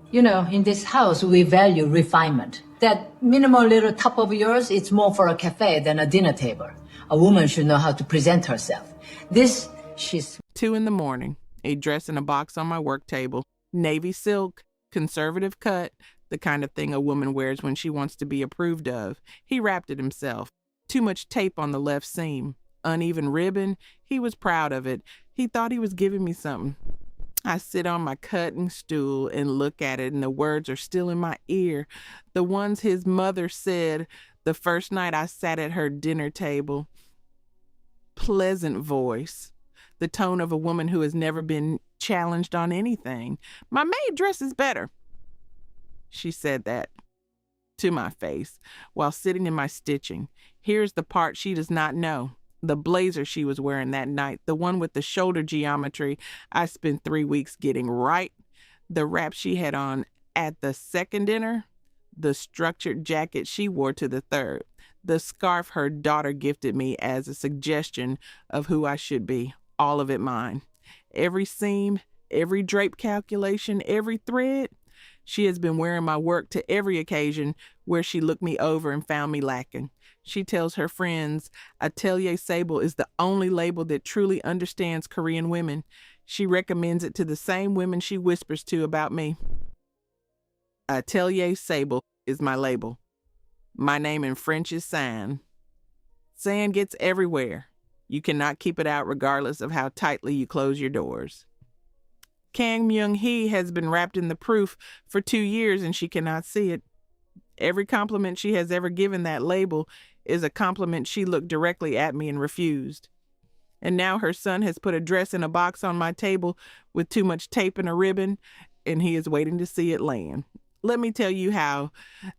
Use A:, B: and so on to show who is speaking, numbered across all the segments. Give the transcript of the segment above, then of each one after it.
A: You know, in this house, we value refinement. That minimal little top of yours, it's more for a cafe than a dinner table. A woman should know how to present herself. This, she's
B: 2 in the morning, a dress in a box on my work table, navy silk, conservative cut, the kind of thing a woman wears when she wants to be approved of. He wrapped it himself. Too much tape on the left seam. Uneven ribbon. He was proud of it. He thought he was giving me something. I sit on my cutting stool and look at it, and the words are still in my ear. The ones his mother said the first night I sat at her dinner table. Pleasant voice. The tone of a woman who has never been challenged on anything. My maid dresses better. She said that to my face while sitting in my stitching. Here's the part she does not know. The blazer she was wearing that night, the one with the shoulder geometry I spent 3 weeks getting right, the wrap she had on at the second dinner, the structured jacket she wore to the third, the scarf her daughter gifted me as a suggestion of who I should be, all of it mine. Every seam, every drape calculation, every thread. She has been wearing my work to every occasion where she looked me over and found me lacking. She tells her friends Atelier Sable is the only label that truly understands Korean women. She recommends it to the same women she whispers to about me. Atelier Sable is my label. My name in French is San. San gets everywhere. You cannot keep it out regardless of how tightly you close your doors. Kang Myung-hee has been wrapped in the proof for 2 years and she cannot see it. Every compliment she has ever given that label is a compliment she looked directly at me and refused. And now her son has put a dress in a box on my table with too much tape and a ribbon, and he is waiting to see it land. Let me tell you how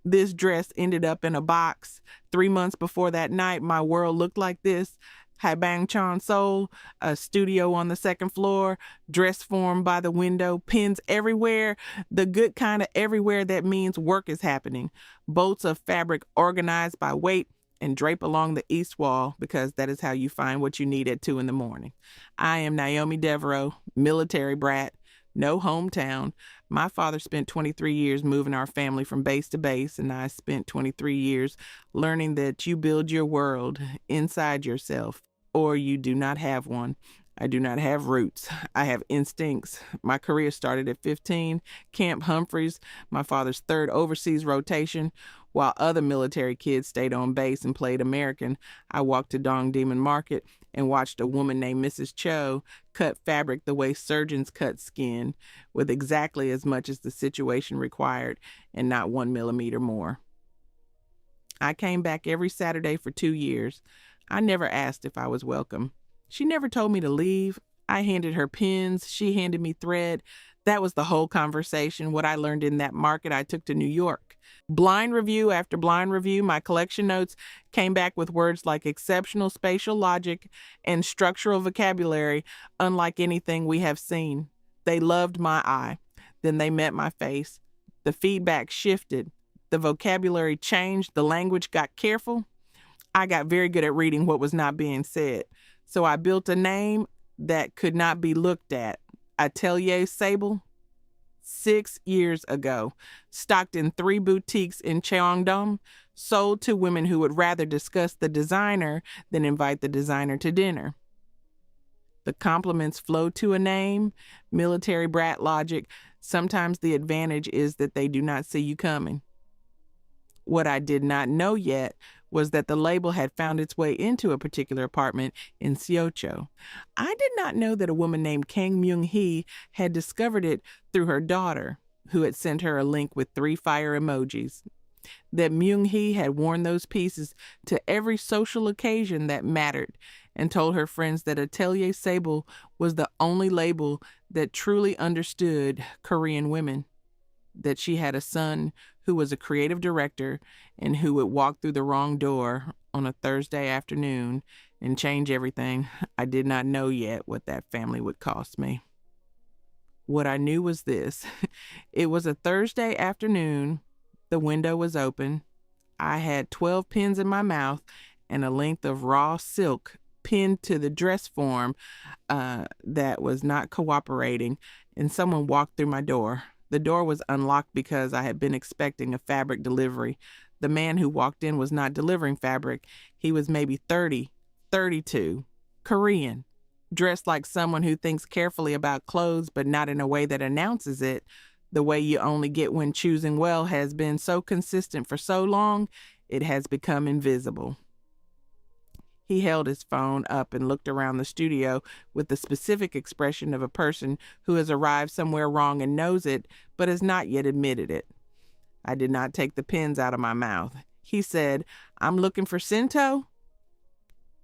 B: this dress ended up in a box. 3 months before that night, my world looked like this. Haebangchon Seoul, a studio on the second floor, dress form by the window, pins everywhere, the good kind of everywhere that means work is happening. Bolts of fabric organized by weight and drape along the east wall because that is how you find what you need at 2 a.m. I am Naomi Devereaux, military brat, no hometown. My father spent 23 years moving our family from base to base, and I spent 23 years learning that you build your world inside yourself, or you do not have one. I do not have roots. I have instincts. My career started at 15, Camp Humphreys, my father's third overseas rotation. While other military kids stayed on base and played American, I walked to Dongdaemun Market and watched a woman named Mrs. Cho cut fabric the way surgeons cut skin, with exactly as much as the situation required and not 1 millimeter more. I came back every Saturday for 2 years. I never asked if I was welcome. She never told me to leave. I handed her pins. She handed me thread. That was the whole conversation. What I learned in that market, I took to New York. Blind review after blind review, my collection notes came back with words like exceptional spatial logic and structural vocabulary, unlike anything we have seen. They loved my eye. Then they met my face. The feedback shifted. The vocabulary changed. The language got careful. I got very good at reading what was not being said. So I built a name that could not be looked at. Atelier Sable. 6 years ago, stocked in 3 boutiques in Cheongdam, sold to women who would rather discuss the designer than invite the designer to dinner. The compliments flow to a name, military brat logic. Sometimes the advantage is that they do not see you coming. What I did not know yet was that the label had found its way into a particular apartment in Seocho. I did not know that a woman named Kang Myung-hee had discovered it through her daughter, who had sent her a link with 3 fire emojis. That Myung-hee had worn those pieces to every social occasion that mattered and told her friends that Atelier Sable was the only label that truly understood Korean women. That she had a son who was a creative director and who would walk through the wrong door on a Thursday afternoon and change everything. I did not know yet what that family would cost me. What I knew was this. It was a Thursday afternoon. The window was open. I had 12 pins in my mouth and a length of raw silk pinned to the dress form that was not cooperating, and someone walked through my door. The door was unlocked because I had been expecting a fabric delivery. The man who walked in was not delivering fabric. He was maybe 30, 32, Korean, dressed like someone who thinks carefully about clothes but not in a way that announces it. The way you only get when choosing well has been so consistent for so long, it has become invisible. He held his phone up and looked around the studio with the specific expression of a person who has arrived somewhere wrong and knows it, but has not yet admitted it. I did not take the pins out of my mouth. He said, "I'm looking for Sento?"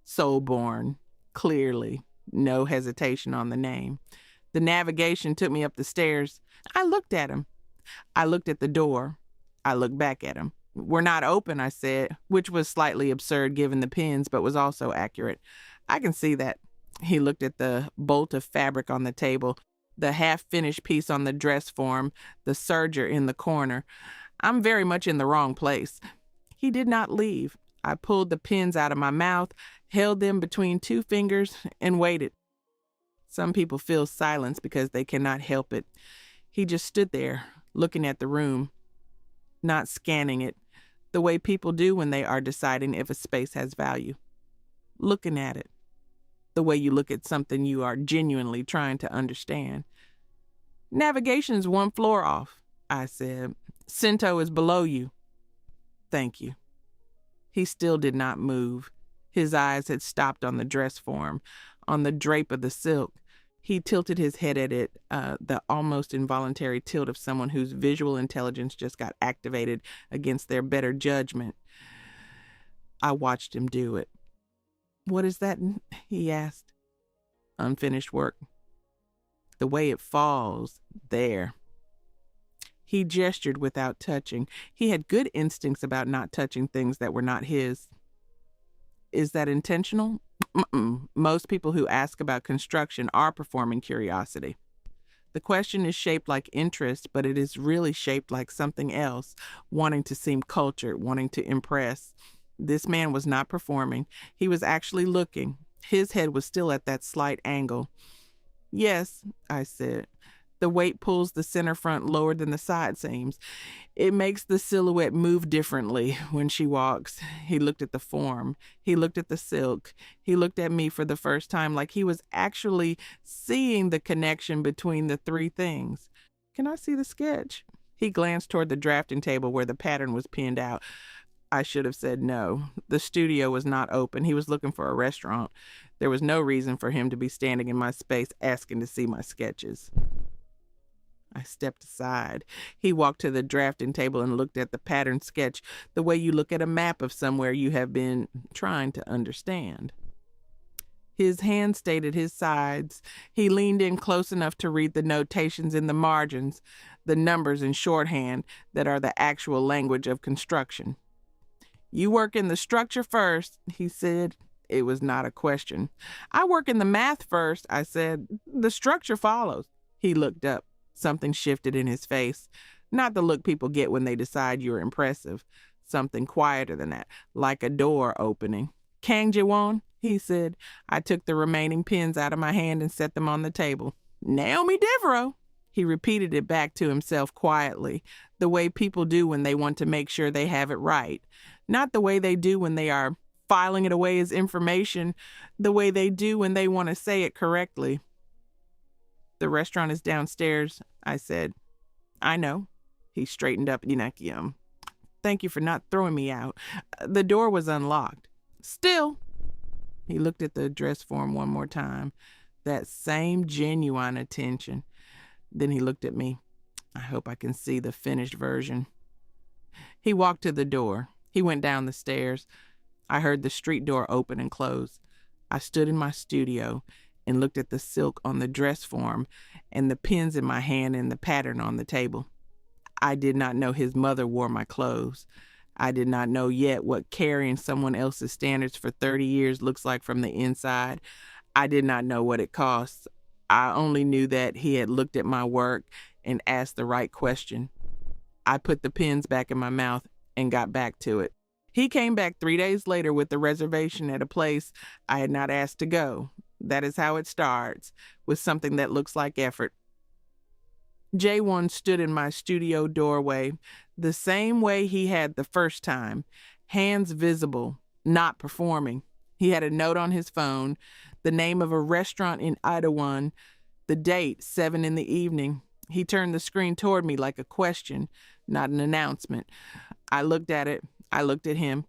B: Soulborn, clearly, no hesitation on the name. The navigation took me up the stairs. I looked at him. I looked at the door. I looked back at him. "We're not open," I said, which was slightly absurd given the pins, but was also accurate. "I can see that." He looked at the bolt of fabric on the table, the half-finished piece on the dress form, the serger in the corner. "I'm very much in the wrong place." He did not leave. I pulled the pins out of my mouth, held them between two fingers, and waited. Some people feel silence because they cannot help it. He just stood there, looking at the room, not scanning it, the way people do when they are deciding if a space has value. Looking at it, the way you look at something you are genuinely trying to understand. "Navigation is 1 floor off," I said. "Sento is below you." "Thank you." He still did not move. His eyes had stopped on the dress form, on the drape of the silk. He tilted his head at it, the almost involuntary tilt of someone whose visual intelligence just got activated against their better judgment. I watched him do it. "What is that?" he asked. "Unfinished work. The way it falls, there." He gestured without touching. He had good instincts about not touching things that were not his. "Is that intentional?" Most people who ask about construction are performing curiosity. The question is shaped like interest, but it is really shaped like something else, wanting to seem cultured, wanting to impress. This man was not performing. He was actually looking. His head was still at that slight angle. "Yes," I said. "The weight pulls the center front lower than the side seams. It makes the silhouette move differently when she walks." He looked at the form. He looked at the silk. He looked at me for the first time like he was actually seeing the connection between the three things. "Can I see the sketch?" He glanced toward the drafting table where the pattern was pinned out. I should have said no. The studio was not open. He was looking for a restaurant. There was no reason for him to be standing in my space asking to see my sketches. I stepped aside. He walked to the drafting table and looked at the pattern sketch the way you look at a map of somewhere you have been trying to understand. His hand stayed at his sides. He leaned in close enough to read the notations in the margins, the numbers in shorthand that are the actual language of construction. "You work in the structure first," he said. It was not a question. "I work in the math first," I said. "The structure follows." He looked up. Something shifted in his face. Not the look people get when they decide you're impressive. Something quieter than that, like a door opening. "Kang Ji-won," he said. I took the remaining pins out of my hand and set them on the table. "Naomi Devereaux." He repeated it back to himself quietly, the way people do when they want to make sure they have it right. Not the way they do when they are filing it away as information, the way they do when they want to say it correctly. "The restaurant is downstairs," I said. "I know." He straightened up. "Thank you for not throwing me out. The door was unlocked." "Still." He looked at the dress form one more time. That same genuine attention. Then he looked at me. "I hope I can see the finished version." He walked to the door. He went down the stairs. I heard the street door open and close. I stood in my studio and looked at the silk on the dress form and the pins in my hand and the pattern on the table. I did not know his mother wore my clothes. I did not know yet what carrying someone else's standards for 30 years looks like from the inside. I did not know what it costs. I only knew that he had looked at my work and asked the right question. I put the pins back in my mouth and got back to it. He came back 3 days later with the reservation at a place I had not asked to go. That is how it starts, with something that looks like effort. Jae-won stood in my studio doorway, the same way he had the first time, hands visible, not performing. He had a note on his phone, the name of a restaurant in Itaewon, the date, 7 in the evening. He turned the screen toward me like a question, not an announcement. I looked at it. I looked at him.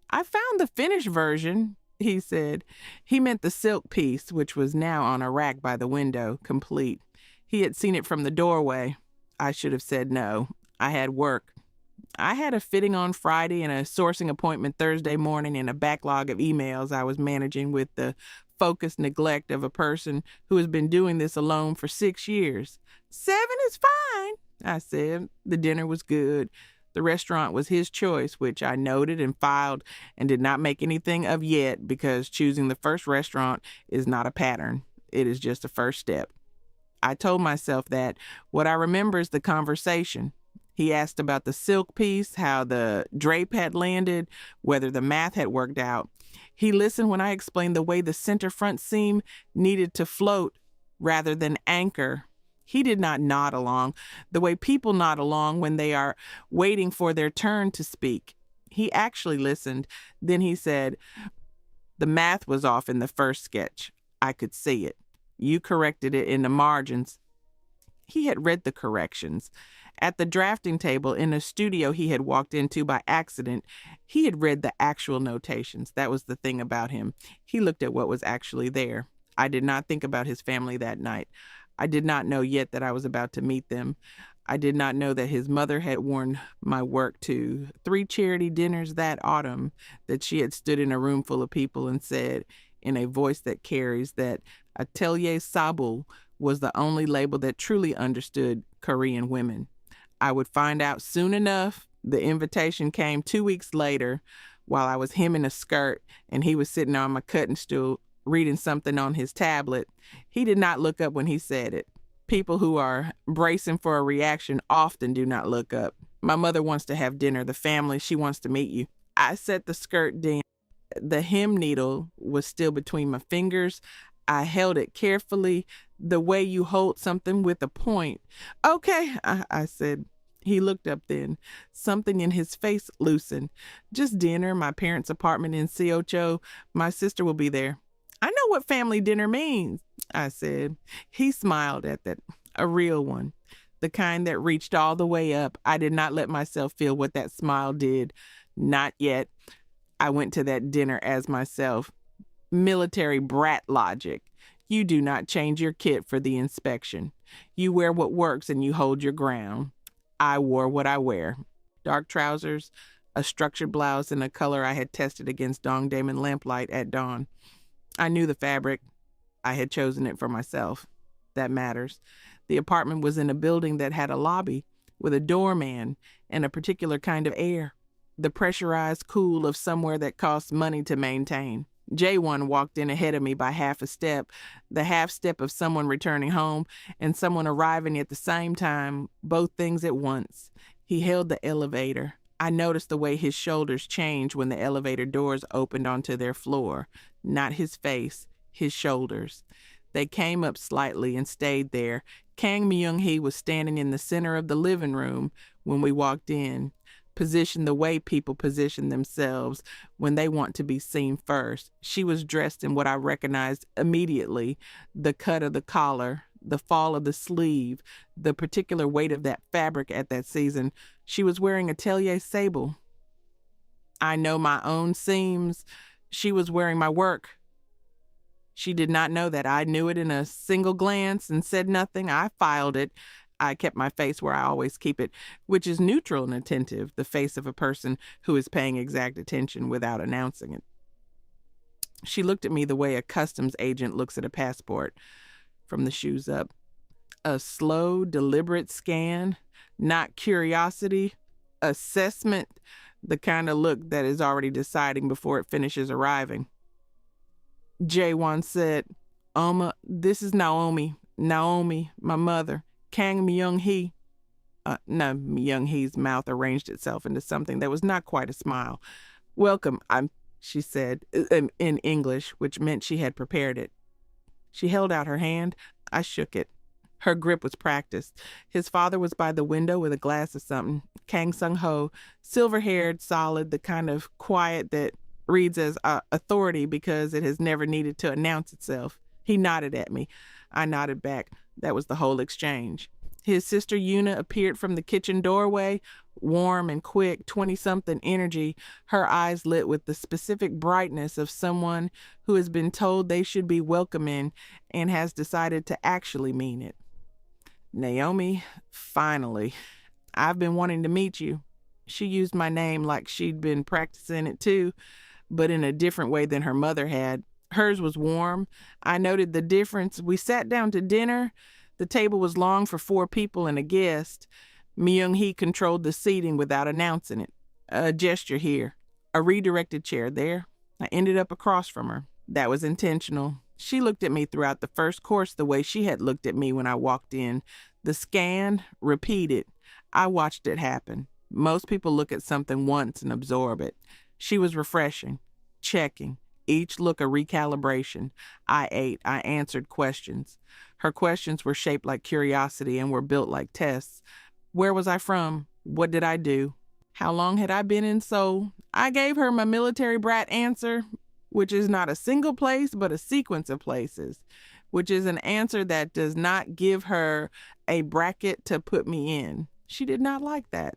B: I found the finished version, he said. He meant the silk piece, which was now on a rack by the window, complete. He had seen it from the doorway. I should have said no. I had work. I had a fitting on Friday and a sourcing appointment Thursday morning and a backlog of emails I was managing with the focused neglect of a person who has been doing this alone for 6 years. 7 is fine, I said. The dinner was good. The restaurant was his choice, which I noted and filed and did not make anything of yet because choosing the first restaurant is not a pattern. It is just a first step. I told myself that. What I remember is the conversation. He asked about the silk piece, how the drape had landed, whether the math had worked out. He listened when I explained the way the center front seam needed to float rather than anchor. He did not nod along, the way people nod along when they are waiting for their turn to speak. He actually listened. Then he said, the math was off in the first sketch. I could see it. You corrected it in the margins. He had read the corrections. At the drafting table in a studio he had walked into by accident, he had read the actual notations. That was the thing about him. He looked at what was actually there. I did not think about his family that night. I did not know yet that I was about to meet them. I did not know that his mother had worn my work to 3 charity dinners that autumn, that she had stood in a room full of people and said, in a voice that carries, that Atelier Sabul was the only label that truly understood Korean women. I would find out soon enough. The invitation came 2 weeks later while I was hemming a skirt and he was sitting on my cutting stool reading something on his tablet. He did not look up when he said it. People who are bracing for a reaction often do not look up. My mother wants to have dinner. The family, she wants to meet you. I set the skirt down. The hem needle was still between my fingers. I held it carefully, the way you hold something with a point. Okay, I said. He looked up then. Something in his face loosened. Just dinner, my parents' apartment in Seocho. My sister will be there. I know what family dinner means, I said. He smiled at that. A real one. The kind that reached all the way up. I did not let myself feel what that smile did. Not yet. I went to that dinner as myself. Military brat logic. You do not change your kit for the inspection. You wear what works and you hold your ground. I wore what I wear. Dark trousers, a structured blouse in a color I had tested against Dongdaemun lamplight at dawn. I knew the fabric. I had chosen it for myself. That matters. The apartment was in a building that had a lobby with a doorman and a particular kind of air. The pressurized cool of somewhere that costs money to maintain. Jae-won walked in ahead of me by half a step, the half step of someone returning home and someone arriving at the same time, both things at once. He held the elevator. I noticed the way his shoulders changed when the elevator doors opened onto their floor. Not his face, his shoulders. They came up slightly and stayed there. Kang Myung-hee was standing in the center of the living room when we walked in, positioned the way people position themselves when they want to be seen first. She was dressed in what I recognized immediately, the cut of the collar, the fall of the sleeve, the particular weight of that fabric at that season. She was wearing Atelier Sable. I know my own seams. She was wearing my work. She did not know that. I knew it in a single glance and said nothing. I filed it. I kept my face where I always keep it, which is neutral and attentive, the face of a person who is paying exact attention without announcing it. She looked at me the way a customs agent looks at a passport, from the shoes up. A slow, deliberate scan, not curiosity, assessment, the kind of look that is already deciding before it finishes arriving. Jae-won said, Oma, this is Naomi, my mother. Kang Myung-hee. No, Myung-hee's mouth arranged itself into something that was not quite a smile. Welcome, she said, in English, which meant she had prepared it. She held out her hand. I shook it. Her grip was practiced. His father was by the window with a glass of something. Kang Sung-ho, silver-haired, solid, the kind of quiet that reads as authority because it has never needed to announce itself. He nodded at me. I nodded back. That was the whole exchange. His sister Yuna appeared from the kitchen doorway, warm and quick, 20-something energy, her eyes lit with the specific brightness of someone who has been told they should be welcoming and has decided to actually mean it. Naomi, finally. I've been wanting to meet you. She used my name like she'd been practicing it too, but in a different way than her mother had. Hers was warm. I noted the difference. We sat down to dinner. The table was long for 4 people and a guest. Myung-hee controlled the seating without announcing it. A gesture here. A redirected chair there. I ended up across from her. That was intentional. She looked at me throughout the first course the way she had looked at me when I walked in. The scan, repeated. I watched it happen. Most people look at something once and absorb it. She was refreshing, checking, each look a recalibration. I ate. I answered questions. Her questions were shaped like curiosity and were built like tests. Where was I from? What did I do? How long had I been in Seoul? I gave her my military brat answer, which is not a single place, but a sequence of places, which is an answer that does not give her a bracket to put me in. She did not like that.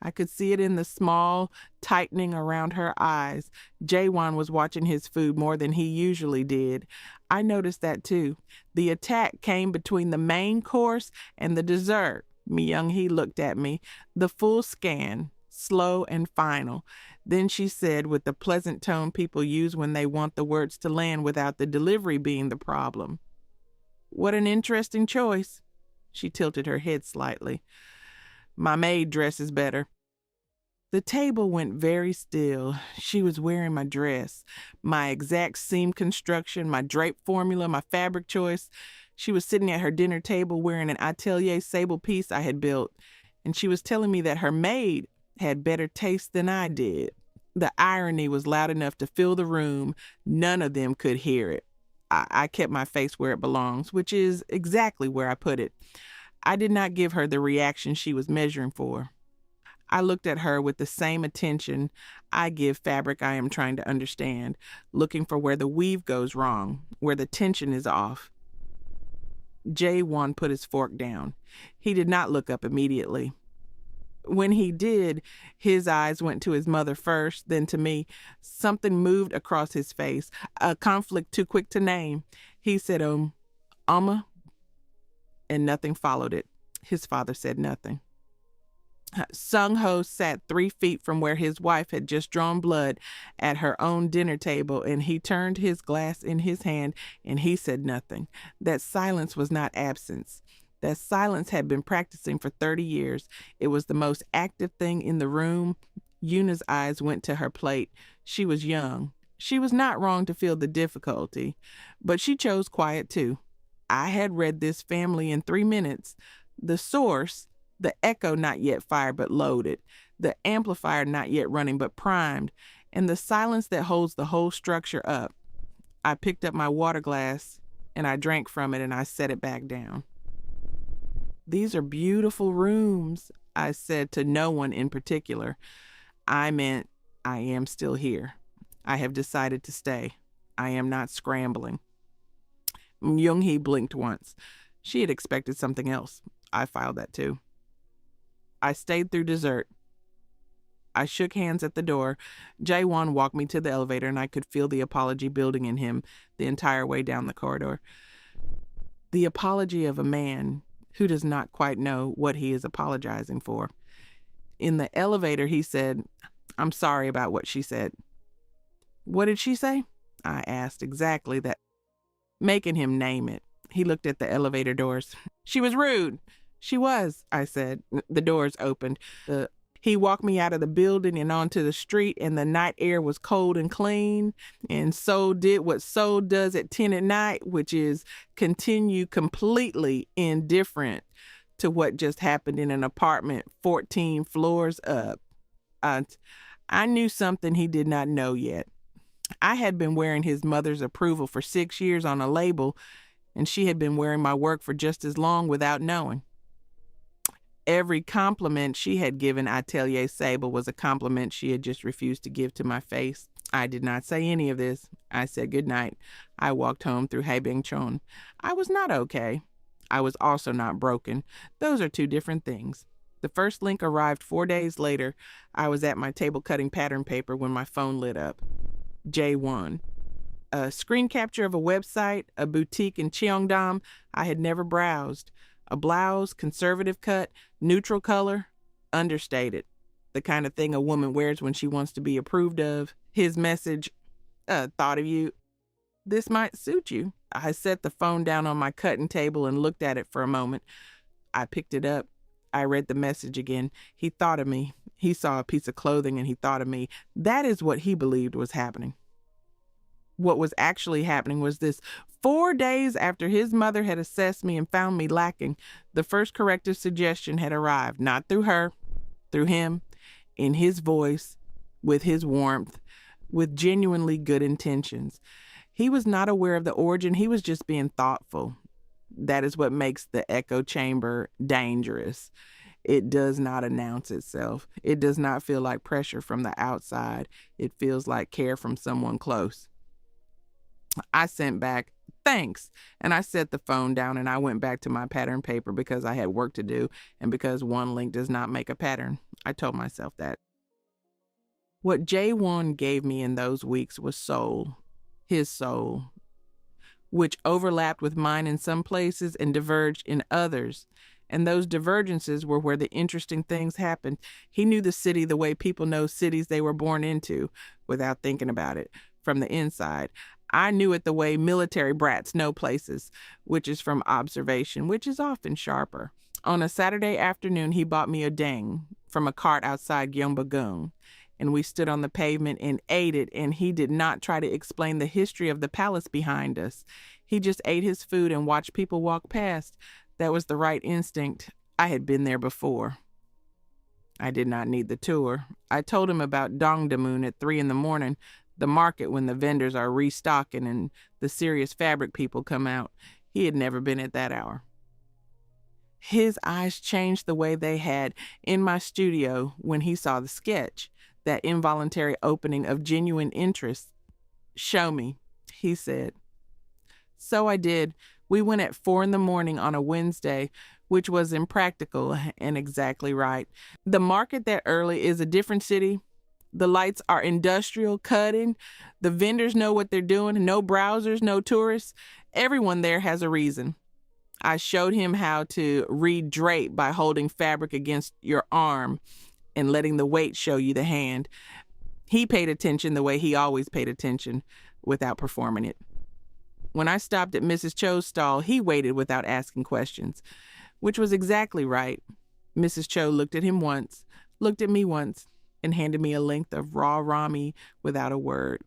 B: I could see it in the small tightening around her eyes. Jaewon was watching his food more than he usually did. I noticed that too. The attack came between the main course and the dessert. Myung-hee looked at me. The full scan, slow and final. Then she said, with the pleasant tone people use when they want the words to land without the delivery being the problem, "What an interesting choice." She tilted her head slightly. "My maid dresses better." The table went very still. She was wearing my dress, my exact seam construction, my drape formula, my fabric choice. She was sitting at her dinner table wearing an atelier sable piece I had built, and she was telling me that her maid had better taste than I did. The irony was loud enough to fill the room. None of them could hear it. I kept my face where it belongs, which is exactly where I put it. I did not give her the reaction she was measuring for. I looked at her with the same attention I give fabric I am trying to understand, looking for where the weave goes wrong, where the tension is off. Jaewon put his fork down. He did not look up immediately. When he did, his eyes went to his mother first, then to me. Something moved across his face, a conflict too quick to name. He said, Amma, and nothing followed it. His father said nothing. Sung-ho sat 3 feet from where his wife had just drawn blood at her own dinner table, and he turned his glass in his hand, and he said nothing. That silence was not absence. That silence had been practicing for 30 years. It was the most active thing in the room. Yuna's eyes went to her plate. She was young. She was not wrong to feel the difficulty, but she chose quiet too. I had read this family in 3 minutes. The source, the echo not yet fired but loaded, the amplifier not yet running but primed, and the silence that holds the whole structure up. I picked up my water glass and I drank from it and I set it back down. "These are beautiful rooms," I said to no one in particular. I meant I am still here. I have decided to stay. I am not scrambling. Myung-hee blinked once. She had expected something else. I filed that too. I stayed through dessert. I shook hands at the door. Jaewon walked me to the elevator, and I could feel the apology building in him the entire way down the corridor. The apology of a man who does not quite know what he is apologizing for. In the elevator, he said, "I'm sorry about what she said." "What did she say?" I asked exactly that, making him name it. He looked at the elevator doors. "She was rude." "She was," I said. The doors opened. He walked me out of the building and onto the street, and the night air was cold and clean. And Seoul did what Seoul does at 10 at night, which is continue completely indifferent to what just happened in an apartment 14 floors up. I knew something he did not know yet. I had been wearing his mother's approval for 6 years on a label, and she had been wearing my work for just as long without knowing. Every compliment she had given Atelier Sable was a compliment she had just refused to give to my face. I did not say any of this. I said goodnight. I walked home through Haebangchon. I was not okay. I was also not broken. Those are two different things. The first link arrived 4 days later. I was at my table cutting pattern paper when my phone lit up. J1. A screen capture of a website, a boutique in Cheongdam I had never browsed. A blouse, conservative cut, neutral color, understated. The kind of thing a woman wears when she wants to be approved of. His message, thought of you. This might suit you. I set the phone down on my cutting table and looked at it for a moment. I picked it up. I read the message again. He thought of me. He saw a piece of clothing and he thought of me. That is what he believed was happening. What was actually happening was this. 4 days after his mother had assessed me and found me lacking, the first corrective suggestion had arrived, not through her, through him, in his voice, with his warmth, with genuinely good intentions. He was not aware of the origin. He was just being thoughtful. That is what makes the echo chamber dangerous. It does not announce itself. It does not feel like pressure from the outside. It feels like care from someone close. I sent back, thanks, and I set the phone down and I went back to my pattern paper because I had work to do and because one link does not make a pattern. I told myself that. What J1 gave me in those weeks was soul, his soul, which overlapped with mine in some places and diverged in others. And those divergences were where the interesting things happened. He knew the city the way people know cities they were born into without thinking about it, from the inside. I knew it the way military brats know places, which is from observation, which is often sharper. On a Saturday afternoon, he bought me a dang from a cart outside Gyeongbagung, and we stood on the pavement and ate it, and he did not try to explain the history of the palace behind us. He just ate his food and watched people walk past. That was the right instinct. I had been there before. I did not need the tour. I told him about Dongdaemun at 3 a.m, the market when the vendors are restocking and the serious fabric people come out. He had never been at that hour. His eyes changed the way they had in my studio when he saw the sketch, that involuntary opening of genuine interest. Show me, he said. So I did. We went at 4 a.m. on a Wednesday, which was impractical and exactly right. The market that early is a different city. The lights are industrial, cutting. The vendors know what they're doing. No browsers, no tourists. Everyone there has a reason. I showed him how to re-drape by holding fabric against your arm and letting the weight show you the hand. He paid attention the way he always paid attention without performing it. When I stopped at Mrs. Cho's stall, he waited without asking questions, which was exactly right. Mrs. Cho looked at him once, looked at me once, and handed me a length of raw rami without a word.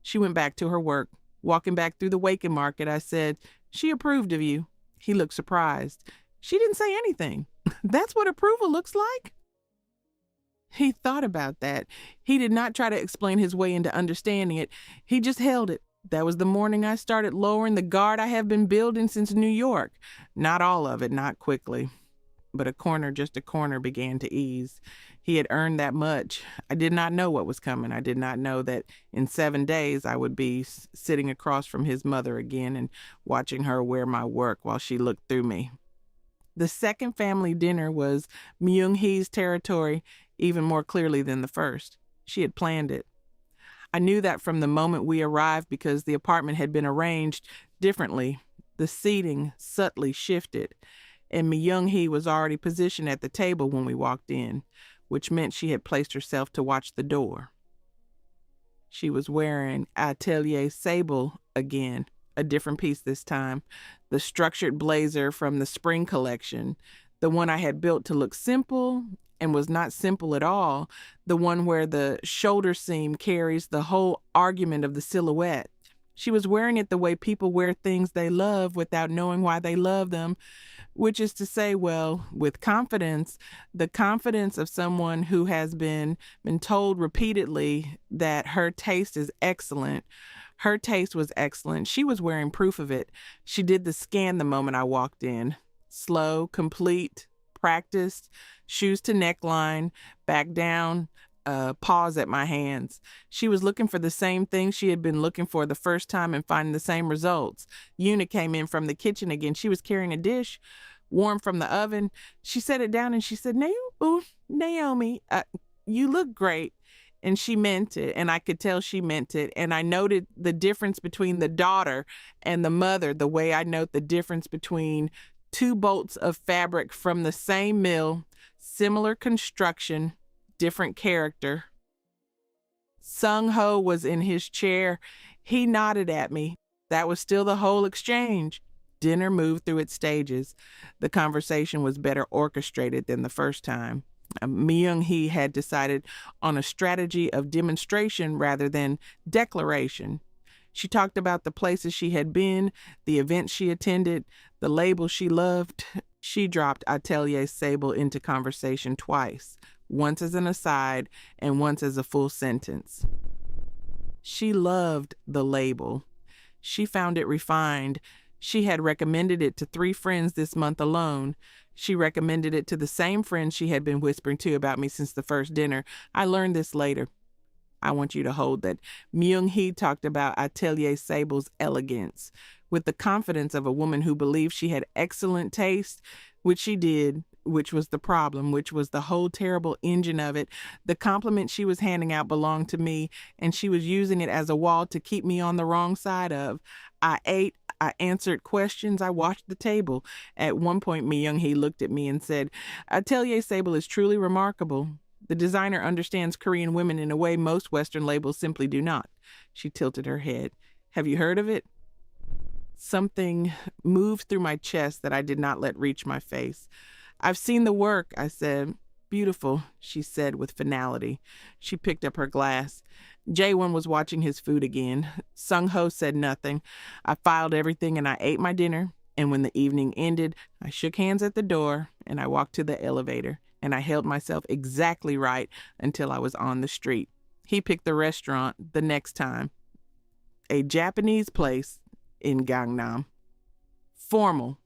B: She went back to her work. Walking back through the Waken Market, I said, "She approved of you." He looked surprised. "She didn't say anything." "That's what approval looks like?" He thought about that. He did not try to explain his way into understanding it. He just held it. That was the morning I started lowering the guard I have been building since New York. Not all of it, not quickly. But just a corner began to ease. He had earned that much. I did not know what was coming. I did not know that in 7 days I would be sitting across from his mother again and watching her wear my work while she looked through me. The second family dinner was Myung-hee's territory even more clearly than the first. She had planned it. I knew that from the moment we arrived because the apartment had been arranged differently. The seating subtly shifted, and Myung-hee was already positioned at the table when we walked in, which meant she had placed herself to watch the door. She was wearing Atelier Sable again, a different piece this time, the structured blazer from the spring collection, the one I had built to look simple and was not simple at all, the one where the shoulder seam carries the whole argument of the silhouette. She was wearing it the way people wear things they love without knowing why they love them, which is to say, well, with confidence, the confidence of someone who has been told repeatedly that her taste is excellent, Her taste was excellent. She was wearing proof of it. She did the scan the moment I walked in. Slow, complete, practiced, shoes to neckline, back down, pause at my hands. She was looking for the same thing she had been looking for the first time and finding the same results. Una came in from the kitchen again. She was carrying a dish, warm from the oven. She set it down and she said, Naomi, you look great. And she meant it, and I could tell she meant it. And I noted the difference between the daughter and the mother, the way I note the difference between two bolts of fabric from the same mill, similar construction, different character. Sung Ho was in his chair. He nodded at me. That was still the whole exchange. Dinner moved through its stages. The conversation was better orchestrated than the first time. Myung-hee had decided on a strategy of demonstration rather than declaration. She talked about the places she had been, the events she attended, the labels she loved. She dropped Atelier Sable into conversation twice, once as an aside and once as a full sentence. She loved the label. She found it refined. She had recommended it to 3 friends this month alone. She recommended it to the same friends she had been whispering to about me since the first dinner. I learned this later. I want you to hold that. Myung-hee talked about Atelier Sable's elegance with the confidence of a woman who believed she had excellent taste, which she did, which was the problem, which was the whole terrible engine of it. The compliment she was handing out belonged to me, and she was using it as a wall to keep me on the wrong side of. I ate, I answered questions, I watched the table. At one point, Myung-hee looked at me and said, Atelier Sable is truly remarkable. The designer understands Korean women in a way most Western labels simply do not. She tilted her head. Have you heard of it? Something moved through my chest that I did not let reach my face. I've seen the work, I said. Beautiful, she said with finality. She picked up her glass. Jae-won was watching his food again. Sung-ho said nothing. I filed everything and I ate my dinner. And when the evening ended, I shook hands at the door and I walked to the elevator. And I held myself exactly right until I was on the street. He picked the restaurant the next time. A Japanese place in Gangnam. Formal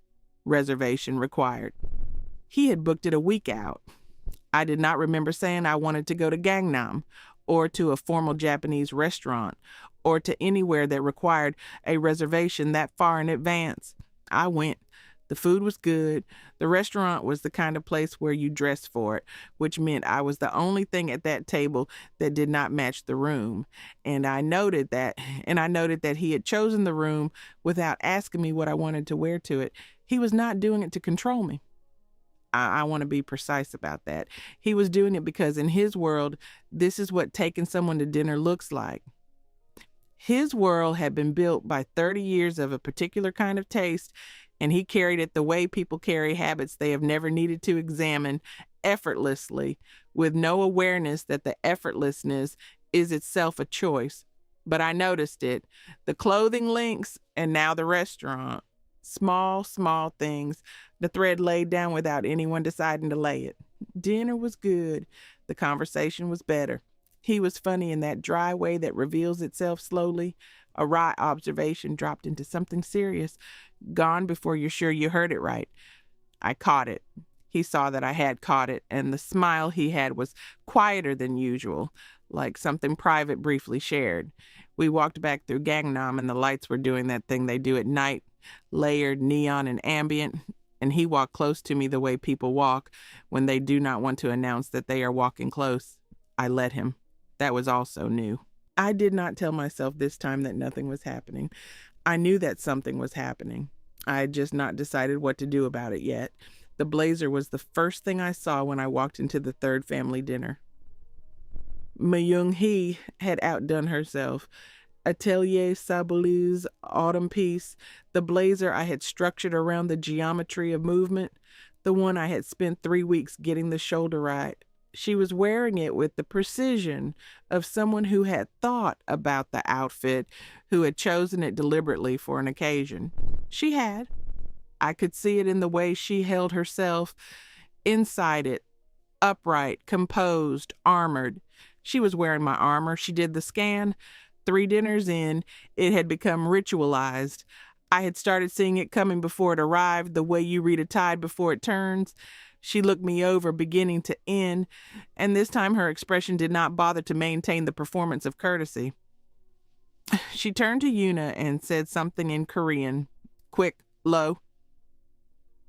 B: reservation required. He had booked it a week out. I did not remember saying I wanted to go to Gangnam or to a formal Japanese restaurant or to anywhere that required a reservation that far in advance. I went. The food was good. The restaurant was the kind of place where you dress for it, which meant I was the only thing at that table that did not match the room. And I noted that he had chosen the room without asking me what I wanted to wear to it. He was not doing it to control me. I want to be precise about that. He was doing it because in his world, this is what taking someone to dinner looks like. His world had been built by 30 years of a particular kind of taste, and he carried it the way people carry habits they have never needed to examine, effortlessly, with no awareness that the effortlessness is itself a choice. But I noticed it. The clothing links, and now the restaurant. Small things. The thread laid down without anyone deciding to lay it. Dinner was good. The conversation was better. He was funny in that dry way that reveals itself slowly. A wry observation dropped into something serious, gone before you're sure you heard it right. I caught it. He saw that I had caught it, and the smile he had was quieter than usual, like something private briefly shared. We walked back through Gangnam, and the lights were doing that thing they do at night, layered, neon, and ambient, and he walked close to me the way people walk when they do not want to announce that they are walking close. I let him. That was also new. I did not tell myself this time that nothing was happening. I knew that something was happening. I had just not decided what to do about it yet. The blazer was the first thing I saw when I walked into the third family dinner. Myung-hee had outdone herself. Atelier Sable's autumn piece, the blazer I had structured around the geometry of movement, the one I had spent 3 weeks getting the shoulder right. She was wearing it with the precision of someone who had thought about the outfit, who had chosen it deliberately for an occasion. She had. I could see it in the way she held herself inside it, upright, composed, armored. She was wearing my armor. She did the scan. 3 dinners in, it had become ritualized. I had started seeing it coming before it arrived, the way you read a tide before it turns. She looked me over, beginning to end, and this time her expression did not bother to maintain the performance of courtesy. She turned to Yuna and said something in Korean. Quick, low.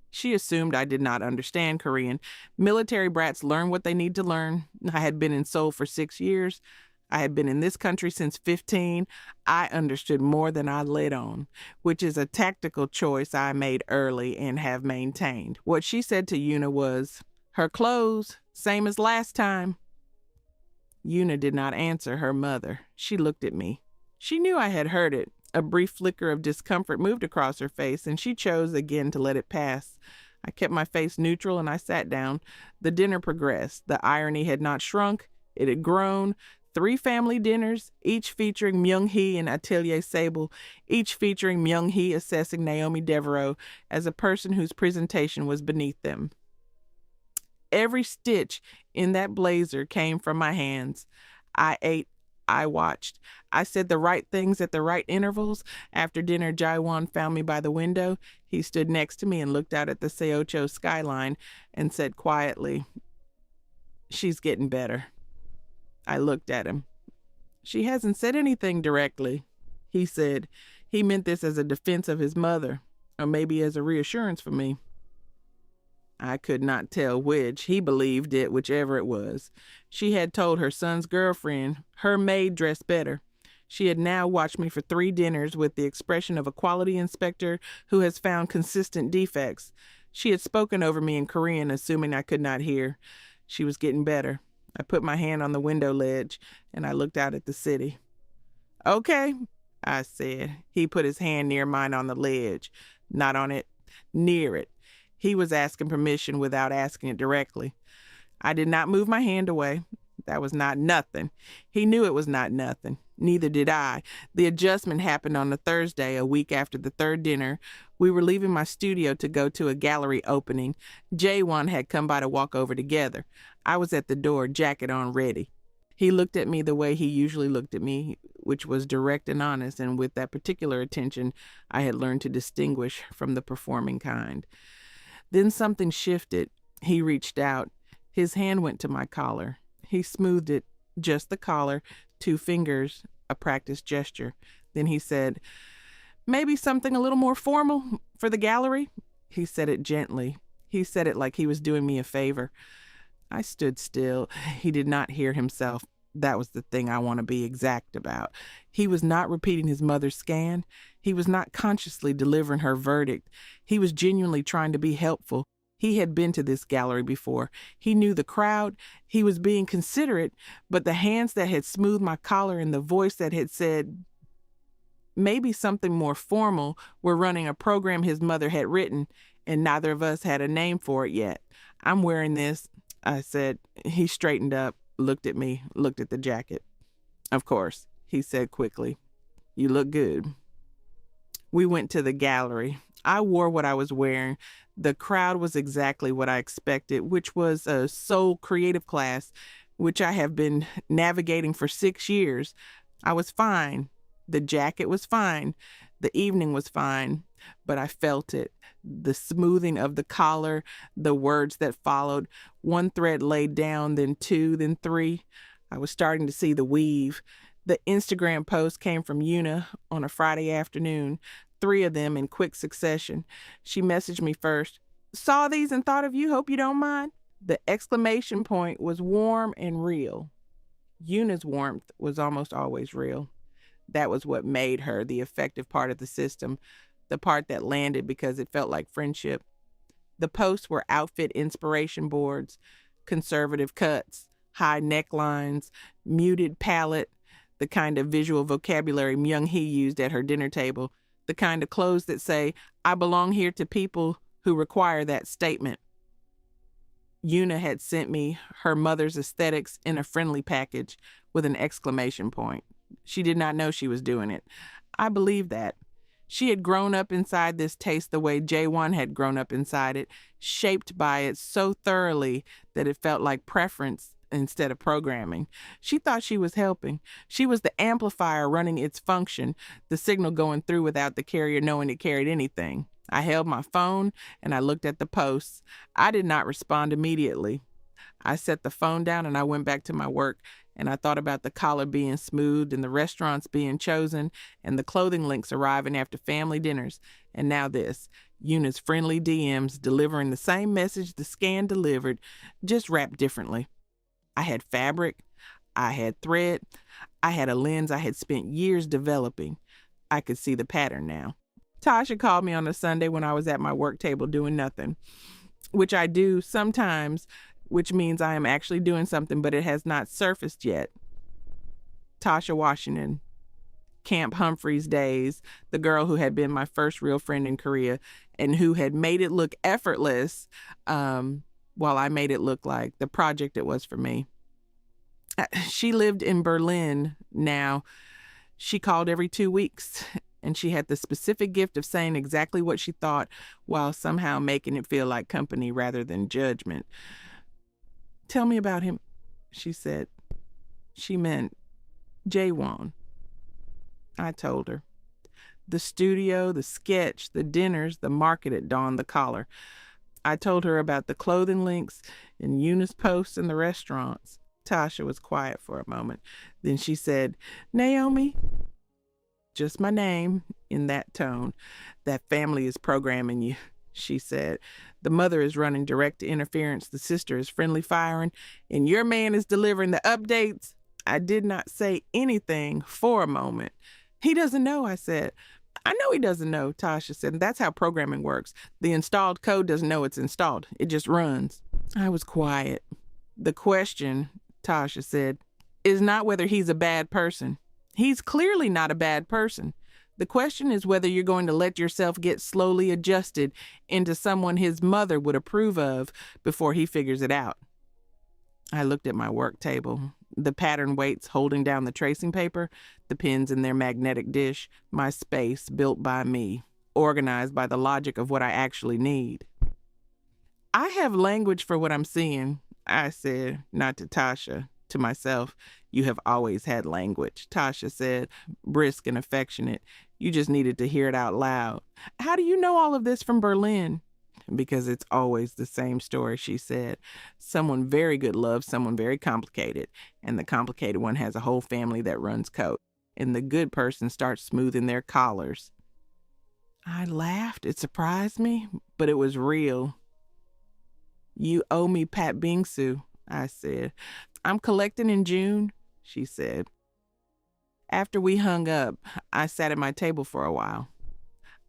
B: She assumed I did not understand Korean. Military brats learn what they need to learn. I had been in Seoul for 6 years. I had been in this country since 15. I understood more than I let on, which is a tactical choice I made early and have maintained. What she said to Yuna was, "Her clothes, same as last time." Yuna did not answer her mother. She looked at me. She knew I had heard it. A brief flicker of discomfort moved across her face, and she chose again to let it pass. I kept my face neutral, and I sat down. The dinner progressed. The irony had not shrunk. It had grown. 3 family dinners, each featuring Myung-hee and Atelier Sable, each featuring Myung-hee assessing Naomi Devereaux as a person whose presentation was beneath them. Every stitch in that blazer came from my hands. I ate. I watched. I said the right things at the right intervals. After dinner, Jaiwan found me by the window. He stood next to me and looked out at the Seocho skyline and said quietly, "She's getting better." I looked at him. "She hasn't said anything directly," he said. He meant this as a defense of his mother, or maybe as a reassurance for me. I could not tell which. He believed it, whichever it was. She had told her son's girlfriend her maid dressed better. She had now watched me for 3 dinners with the expression of a quality inspector who has found consistent defects. She had spoken over me in Korean, assuming I could not hear. She was getting better. I put my hand on the window ledge, and I looked out at the city. "Okay," I said. He put his hand near mine on the ledge. Not on it, near it. He was asking permission without asking it directly. I did not move my hand away. That was not nothing. He knew it was not nothing. Neither did I. The adjustment happened on a Thursday, a week after the 3rd dinner. We were leaving my studio to go to a gallery opening. Jaewon had come by to walk over together. I was at the door, jacket on, ready. He looked at me the way he usually looked at me, which was direct and honest, and with that particular attention I had learned to distinguish from the performing kind. Then something shifted. He reached out. His hand went to my collar. He smoothed it, just the collar, 2 fingers, a practiced gesture. Then he said, "Maybe something a little more formal for the gallery?" He said it gently. He said it like he was doing me a favor. I stood still. He did not hear himself. That was the thing I want to be exact about. He was not repeating his mother's scan. He was not consciously delivering her verdict. He was genuinely trying to be helpful. He had been to this gallery before. He knew the crowd. He was being considerate, but the hands that had smoothed my collar and the voice that had said maybe something more formal were running a program his mother had written, and neither of us had a name for it yet. "I'm wearing this," I said. He straightened up, looked at me, looked at the jacket. "Of course," he said quickly. "You look good." We went to the gallery. I wore what I was wearing. The crowd was exactly what I expected, which was a Seoul creative class, which I have been navigating for 6 years. I was fine. The jacket was fine. The evening was fine. But I felt it. The smoothing of the collar, the words that followed. 1 thread laid down, then 2, then 3. I was starting to see the weave. The Instagram post came from Yuna on a Friday afternoon, 3 of them in quick succession. She messaged me first. "Saw these and thought of you, hope you don't mind." The exclamation point was warm and real. Yuna's warmth was almost always real. That was what made her the effective part of the system, the part that landed because it felt like friendship. The posts were outfit inspiration boards, conservative cuts, high necklines, muted palette, the kind of visual vocabulary Myung-hee used at her dinner table, the kind of clothes that say, "I belong here to people who require that statement." Yuna had sent me her mother's aesthetics in a friendly package with an exclamation point. She did not know she was doing it. I believed that. She had grown up inside this taste the way Jaewon had grown up inside it, shaped by it so thoroughly that it felt like preference instead of programming. She thought she was helping. She was the amplifier running its function, the signal going through without the carrier knowing it carried anything. I held my phone and I looked at the posts. I did not respond immediately. I set the phone down and I went back to my work, and I thought about the collar being smoothed and the restaurants being chosen and the clothing links arriving after family dinners. And now this, Eunice's friendly DMs delivering the same message the scan delivered, just wrapped differently. I had fabric, I had thread, I had a lens I had spent years developing. I could see the pattern now. Tasha called me on a Sunday when I was at my work table doing nothing, which I do sometimes, which means I am actually doing something, but it has not surfaced yet. Tasha Washington, Camp Humphreys days, the girl who had been my first real friend in Korea and who had made it look effortless, while I made it look like the project it was for me. She lived in Berlin now. She called every 2 weeks, and she had the specific gift of saying exactly what she thought while somehow making it feel like company rather than judgment. "Tell me about him," she said. She meant Jaewon. I told her. The studio, the sketch, the dinners, the market at Dawn, the collar. I told her about the clothing links and Eunice posts in the restaurants. Tasha was quiet for a moment. Then she said, "Naomi," just my name in that tone. "That family is programming you," she said. "The mother is running direct interference, the sister is friendly firing, and your man is delivering the updates." I did not say anything for a moment. "He doesn't know," I said. "I know he doesn't know," Tasha said. "And that's how programming works. The installed code doesn't know it's installed. It just runs." I was quiet. "The question," Tasha said, "is not whether he's a bad person. He's clearly not a bad person. The question is whether you're going to let yourself get slowly adjusted into someone his mother would approve of before he figures it out." I looked at my work table, the pattern weights holding down the tracing paper, the pens in their magnetic dish, my space built by me, organized by the logic of what I actually need. "I have language for what I'm seeing," I said, not to Tasha, to myself. "You have always had language," Tasha said, brisk and affectionate. "You just needed to hear it out loud." "How do you know all of this from Berlin?" "Because it's always the same story," she said. "Someone very good loves someone very complicated, and the complicated one has a whole family that runs coat, and the good person starts smoothing their collars." I laughed. It surprised me, but it was real. "You owe me Pat Bingsu," I said. "I'm collecting in June," she said. After we hung up, I sat at my table for a while.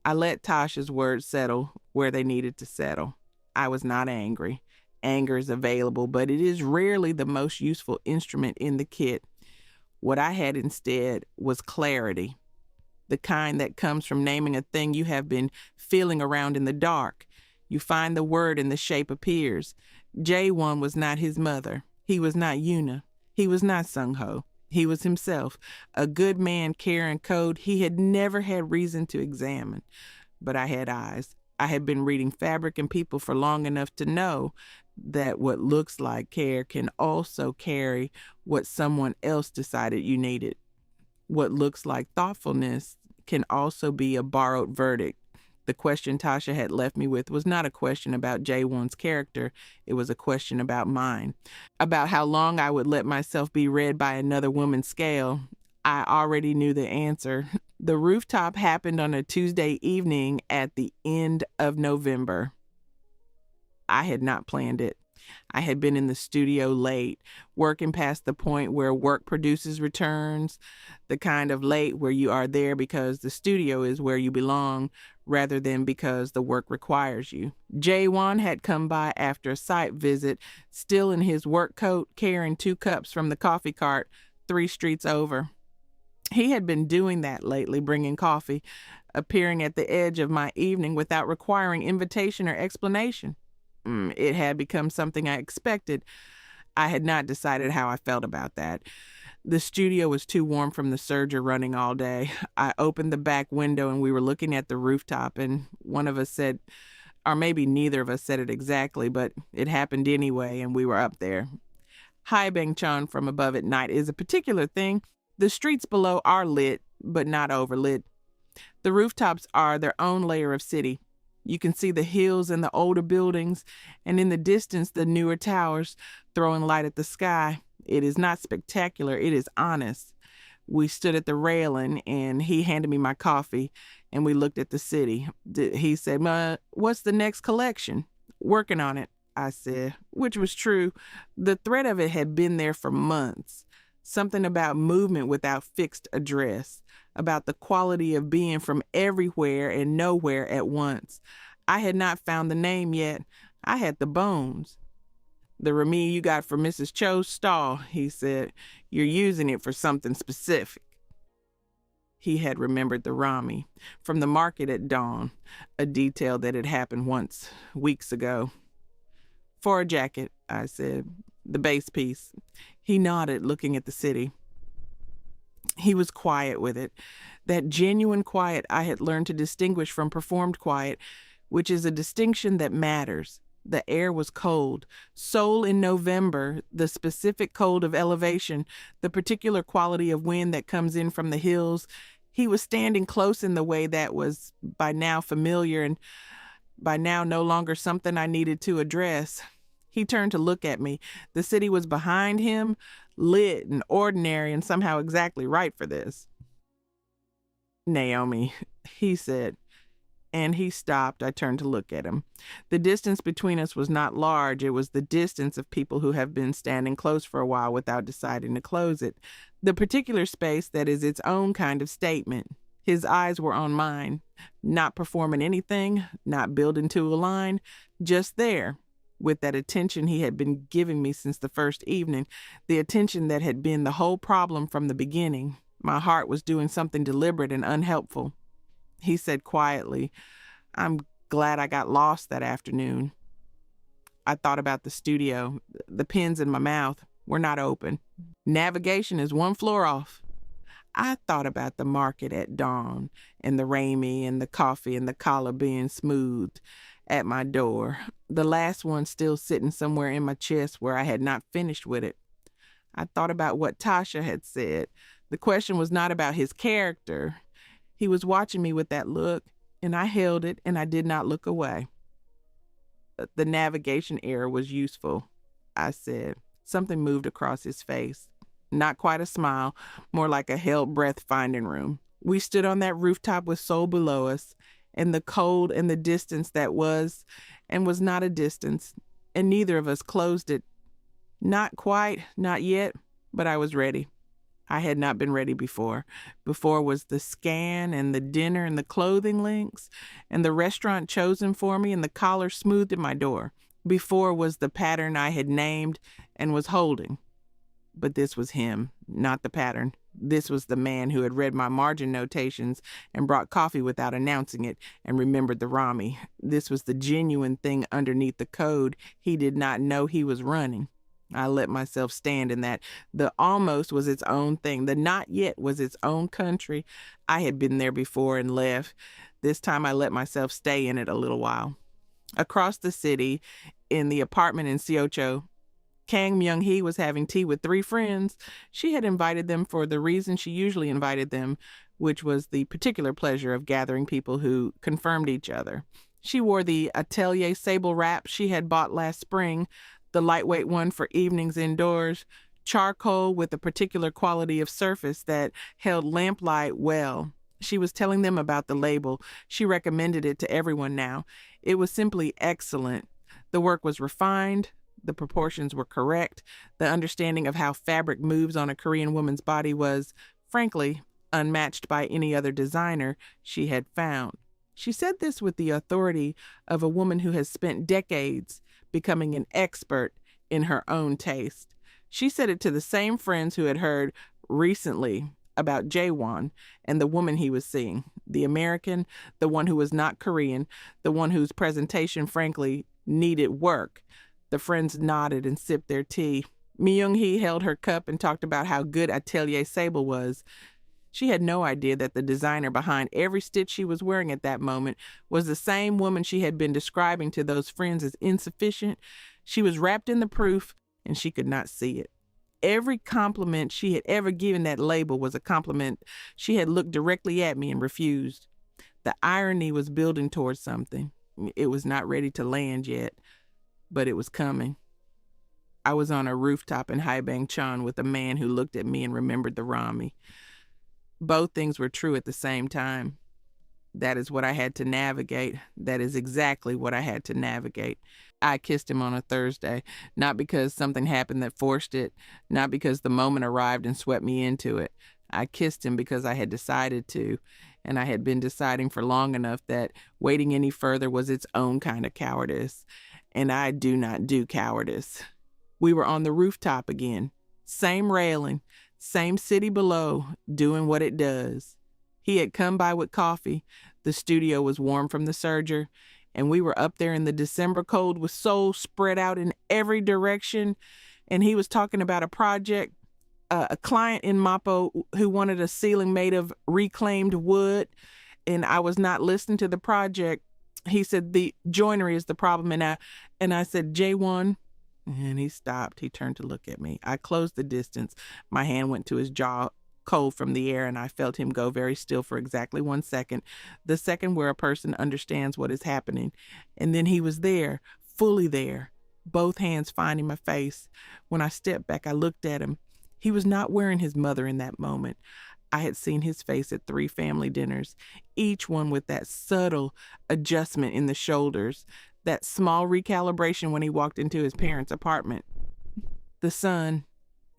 B: I let Tasha's words settle where they needed to settle. I was not angry. Anger is available, but it is rarely the most useful instrument in the kit. What I had instead was clarity, the kind that comes from naming a thing you have been feeling around in the dark. You find the word and the shape appears. Jaewon was not his mother. He was not Yuna. He was not Sung-ho. He was himself, a good man carrying code he had never had reason to examine. But I had eyes. I had been reading fabric and people for long enough to know that what looks like care can also carry what someone else decided you needed. What looks like thoughtfulness can also be a borrowed verdict. The question Tasha had left me with was not a question about Jaewon's character. It was a question about mine, about how long I would let myself be read by another woman's scale. I already knew the answer. The rooftop happened on a Tuesday evening at the end of November. I had not planned it. I had been in the studio late, working past the point where work produces returns, the kind of late where you are there because the studio is where you belong rather than because the work requires you. Jaewon had come by after a site visit, still in his work coat, carrying 2 cups from the coffee cart 3 streets over. He had been doing that lately, bringing coffee, appearing at the edge of my evening without requiring invitation or explanation. It had become something I expected. I had not decided how I felt about that. The studio was too warm from the serger running all day. I opened the back window and we were looking at the rooftop, and one of us said, or maybe neither of us said it exactly, but it happened anyway, and we were up there. High Bangchon from above at night is a particular thing. The streets below are lit, but not overlit. The rooftops are their own layer of city. You can see the hills and the older buildings, and in the distance, the newer towers throwing light at the sky. It is not spectacular, it is honest. We stood at the railing, and he handed me my coffee, and we looked at the city. He said, what's the next collection? Working on it, I said, which was true. The threat of it had been there for months. Something about movement without fixed address, about the quality of being from everywhere and nowhere at once. I had not found the name yet. I had the bones. The Remy you got from Mrs. Cho's stall, he said. You're using it for something specific. He had remembered the Rami from the market at dawn, a detail that had happened once, weeks ago. For a jacket, I said, the base piece. He nodded, looking at the city. He was quiet with it, that genuine quiet I had learned to distinguish from performed quiet, which is a distinction that matters. The air was cold. Seoul in November, the specific cold of elevation, the particular quality of wind that comes in from the hills. He was standing close in the way that was by now familiar and by now no longer something I needed to address. He turned to look at me. The city was behind him, lit and ordinary and somehow exactly right for this. Naomi, he said. And he stopped. I turned to look at him. The distance between us was not large. It was the distance of people who have been standing close for a while without deciding to close it. The particular space that is its own kind of statement. His eyes were on mine, not performing anything, not building to a line, just there, with that attention he had been giving me since the first evening, the attention that had been the whole problem from the beginning. My heart was doing something deliberate and unhelpful. He said quietly, I'm glad I got lost that afternoon. I thought about the studio. The pins in my mouth were not open. Navigation is one floor off. I thought about the market at dawn and the Ramy and the coffee and the collar being smoothed at my door. The last one still sitting somewhere in my chest where I had not finished with it. I thought about what Tasha had said. The question was not about his character. He was watching me with that look, and I held it, and I did not look away. The navigation error was useful, I said. Something moved across his face. Not quite a smile, more like a held breath finding room. We stood on that rooftop with Seoul below us, and the cold and the distance that was and was not a distance, and neither of us closed it. Not quite, not yet, but I was ready. I had not been ready before. Before was the scan and the dinner and the clothing links and the restaurant chosen for me and the collar smoothed at my door. Before was the pattern I had named and was holding. But this was him, not the pattern. This was the man who had read my margin notations and brought coffee without announcing it and remembered the Rami. This was the genuine thing underneath the code he did not know he was running. I let myself stand in that. The almost was its own thing. The not yet was its own country. I had been there before and left. This time I let myself stay in it a little while. Across the city, in the apartment in Seocho, Kang Myung-hee was having tea with 3 friends. She had invited them for the reason she usually invited them, which was the particular pleasure of gathering people who confirmed each other. She wore the Atelier sable wrap she had bought last spring, the lightweight one for evenings indoors, charcoal with a particular quality of surface that held lamplight well. She was telling them about the label. She recommended it to everyone now. It was simply excellent. The work was refined. The proportions were correct. The understanding of how fabric moves on a Korean woman's body was, frankly, unmatched by any other designer she had found. She said this with the authority of a woman who has spent decades becoming an expert in her own taste. She said it to the same friends who had heard recently about Jaewon and the woman he was seeing, the American, the one who was not Korean, the one whose presentation, frankly, needed work. The friends nodded and sipped their tea. Myung-hee held her cup and talked about how good Atelier Sable was. She had no idea that the designer behind every stitch she was wearing at that moment was the same woman she had been describing to those friends as insufficient. She was wrapped in the proof, and she could not see it. Every compliment she had ever given that label was a compliment. She had looked directly at me and refused. The irony was building towards something. It was not ready to land yet, but it was coming. I was on a rooftop in Haibangchon with a man who looked at me and remembered the Rami. Both things were true at the same time. That is what I had to navigate. That is exactly what I had to navigate. I kissed him on a Thursday, not because something happened that forced it, not because the moment arrived and swept me into it. I kissed him because I had decided to, and I had been deciding for long enough that waiting any further was its own kind of cowardice, and I do not do cowardice. We were on the rooftop again. Same railing, same city below, doing what it does. He had come by with coffee. The studio was warm from the serger, and we were up there in the December cold with Seoul spread out in every direction, and he was talking about a project, a client in Mapo who wanted a ceiling made of reclaimed wood, and I was not listening to the project. He said the joinery is the problem, and I said, J1, and he stopped. He turned to look at me. I closed the distance. My hand went to his jaw, cold from the air, and I felt him go very still for exactly 1 second, the second where a person understands what is happening. And then he was there, fully there, both hands finding my face. When I stepped back, I looked at him. He was not wearing his mother in that moment. I had seen his face at 3 family dinners, each one with that subtle adjustment in the shoulders, that small recalibration when he walked into his parents' apartment. The son,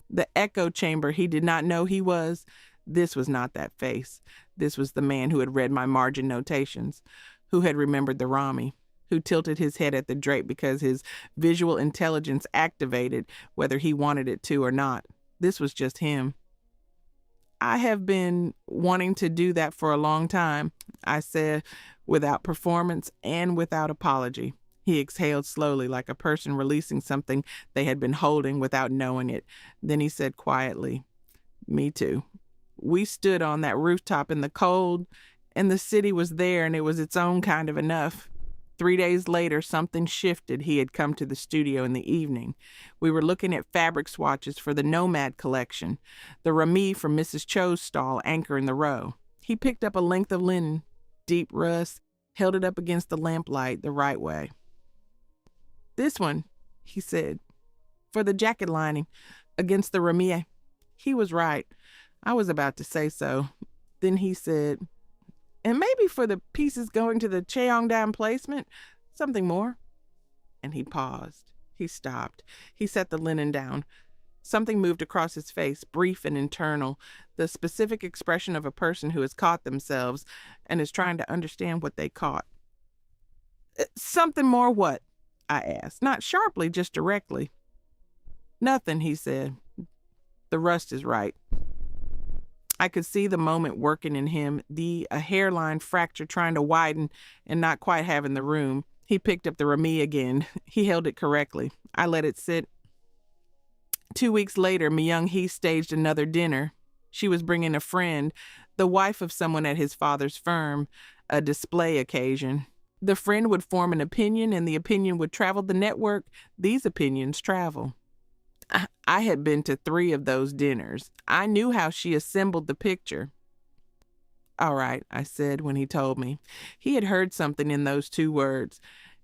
B: the echo chamber he did not know he was. This was not that face. This was the man who had read my margin notations, who had remembered the Rami, who tilted his head at the drape because his visual intelligence activated whether he wanted it to or not. This was just him. I have been wanting to do that for a long time, I said, without performance and without apology. He exhaled slowly, like a person releasing something they had been holding without knowing it. Then he said quietly, me too. We stood on that rooftop in the cold, and the city was there, and it was its own kind of enough. 3 days later, something shifted. He had come to the studio in the evening. We were looking at fabric swatches for the Nomad collection, the Rami from Mrs. Cho's stall, anchor in the row. He picked up a length of linen, deep rust, held it up against the lamplight the right way. This one, he said, for the jacket lining, against the Rami. He was right. I was about to say so. Then he said, and maybe for the pieces going to the Cheongdam placement, something more. And he paused. He stopped. He set the linen down. Something moved across his face, brief and internal, the specific expression of a person who has caught themselves and is trying to understand what they caught. Something more what? I asked, not sharply, just directly. Nothing, he said. The rust is right. I could see the moment working in him, a hairline fracture trying to widen and not quite having the room. He picked up the Rami again. He held it correctly. I let it sit. 2 weeks later, Myung-hee staged another dinner. She was bringing a friend, the wife of someone at his father's firm, a display occasion. The friend would form an opinion, and the opinion would travel the network. These opinions travel. I had been to 3 of those dinners. I knew how she assembled the picture. All right, I said when he told me. He had heard something in those 2 words,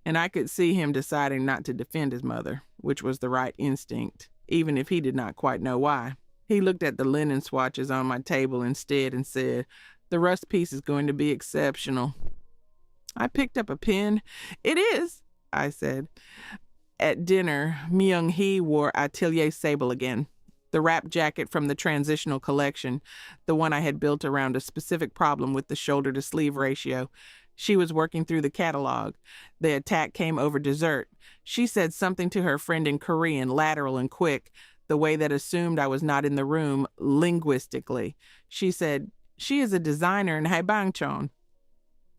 B: and I could see him deciding not to defend his mother, which was the right instinct, even if he did not quite know why. He looked at the linen swatches on my table instead and said, the rust piece is going to be exceptional. I picked up a pen. It is, I said. At dinner, Myung-hee wore Atelier Sable again, the wrap jacket from the transitional collection, the one I had built around a specific problem with the shoulder-to-sleeve ratio. She was working through the catalog. The attack came over dessert. She said something to her friend in Korean, lateral and quick, the way that assumed I was not in the room, linguistically. She said, she is a designer in Haibangchon.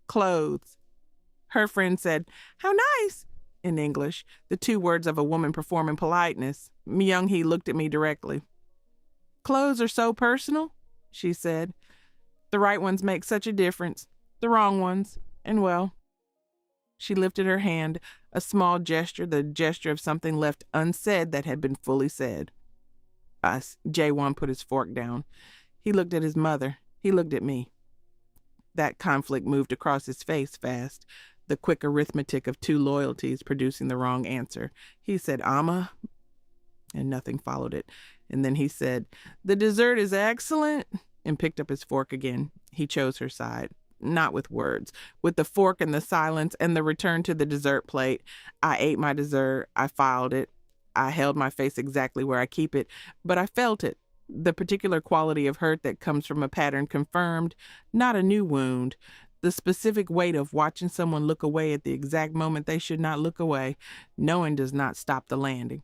B: Clothes. Her friend said, how nice, in English, the 2 words of a woman performing politeness. Myung-hee looked at me directly. Clothes are so personal, she said. The right ones make such a difference. The wrong ones, and well. She lifted her hand, a small gesture, the gesture of something left unsaid that had been fully said. us. J1 put his fork down. He looked at his mother. He looked at me. That conflict moved across his face fast, the quick arithmetic of two loyalties producing the wrong answer. He said, "Amma," and nothing followed it. And then he said, "The dessert is excellent," and picked up his fork again. He chose her side, not with words, with the fork and the silence and the return to the dessert plate. I ate my dessert. I filed it. I held my face exactly where I keep it, but I felt it. The particular quality of hurt that comes from a pattern confirmed, not a new wound. The specific weight of watching someone look away at the exact moment they should not look away. Knowing does not stop the landing.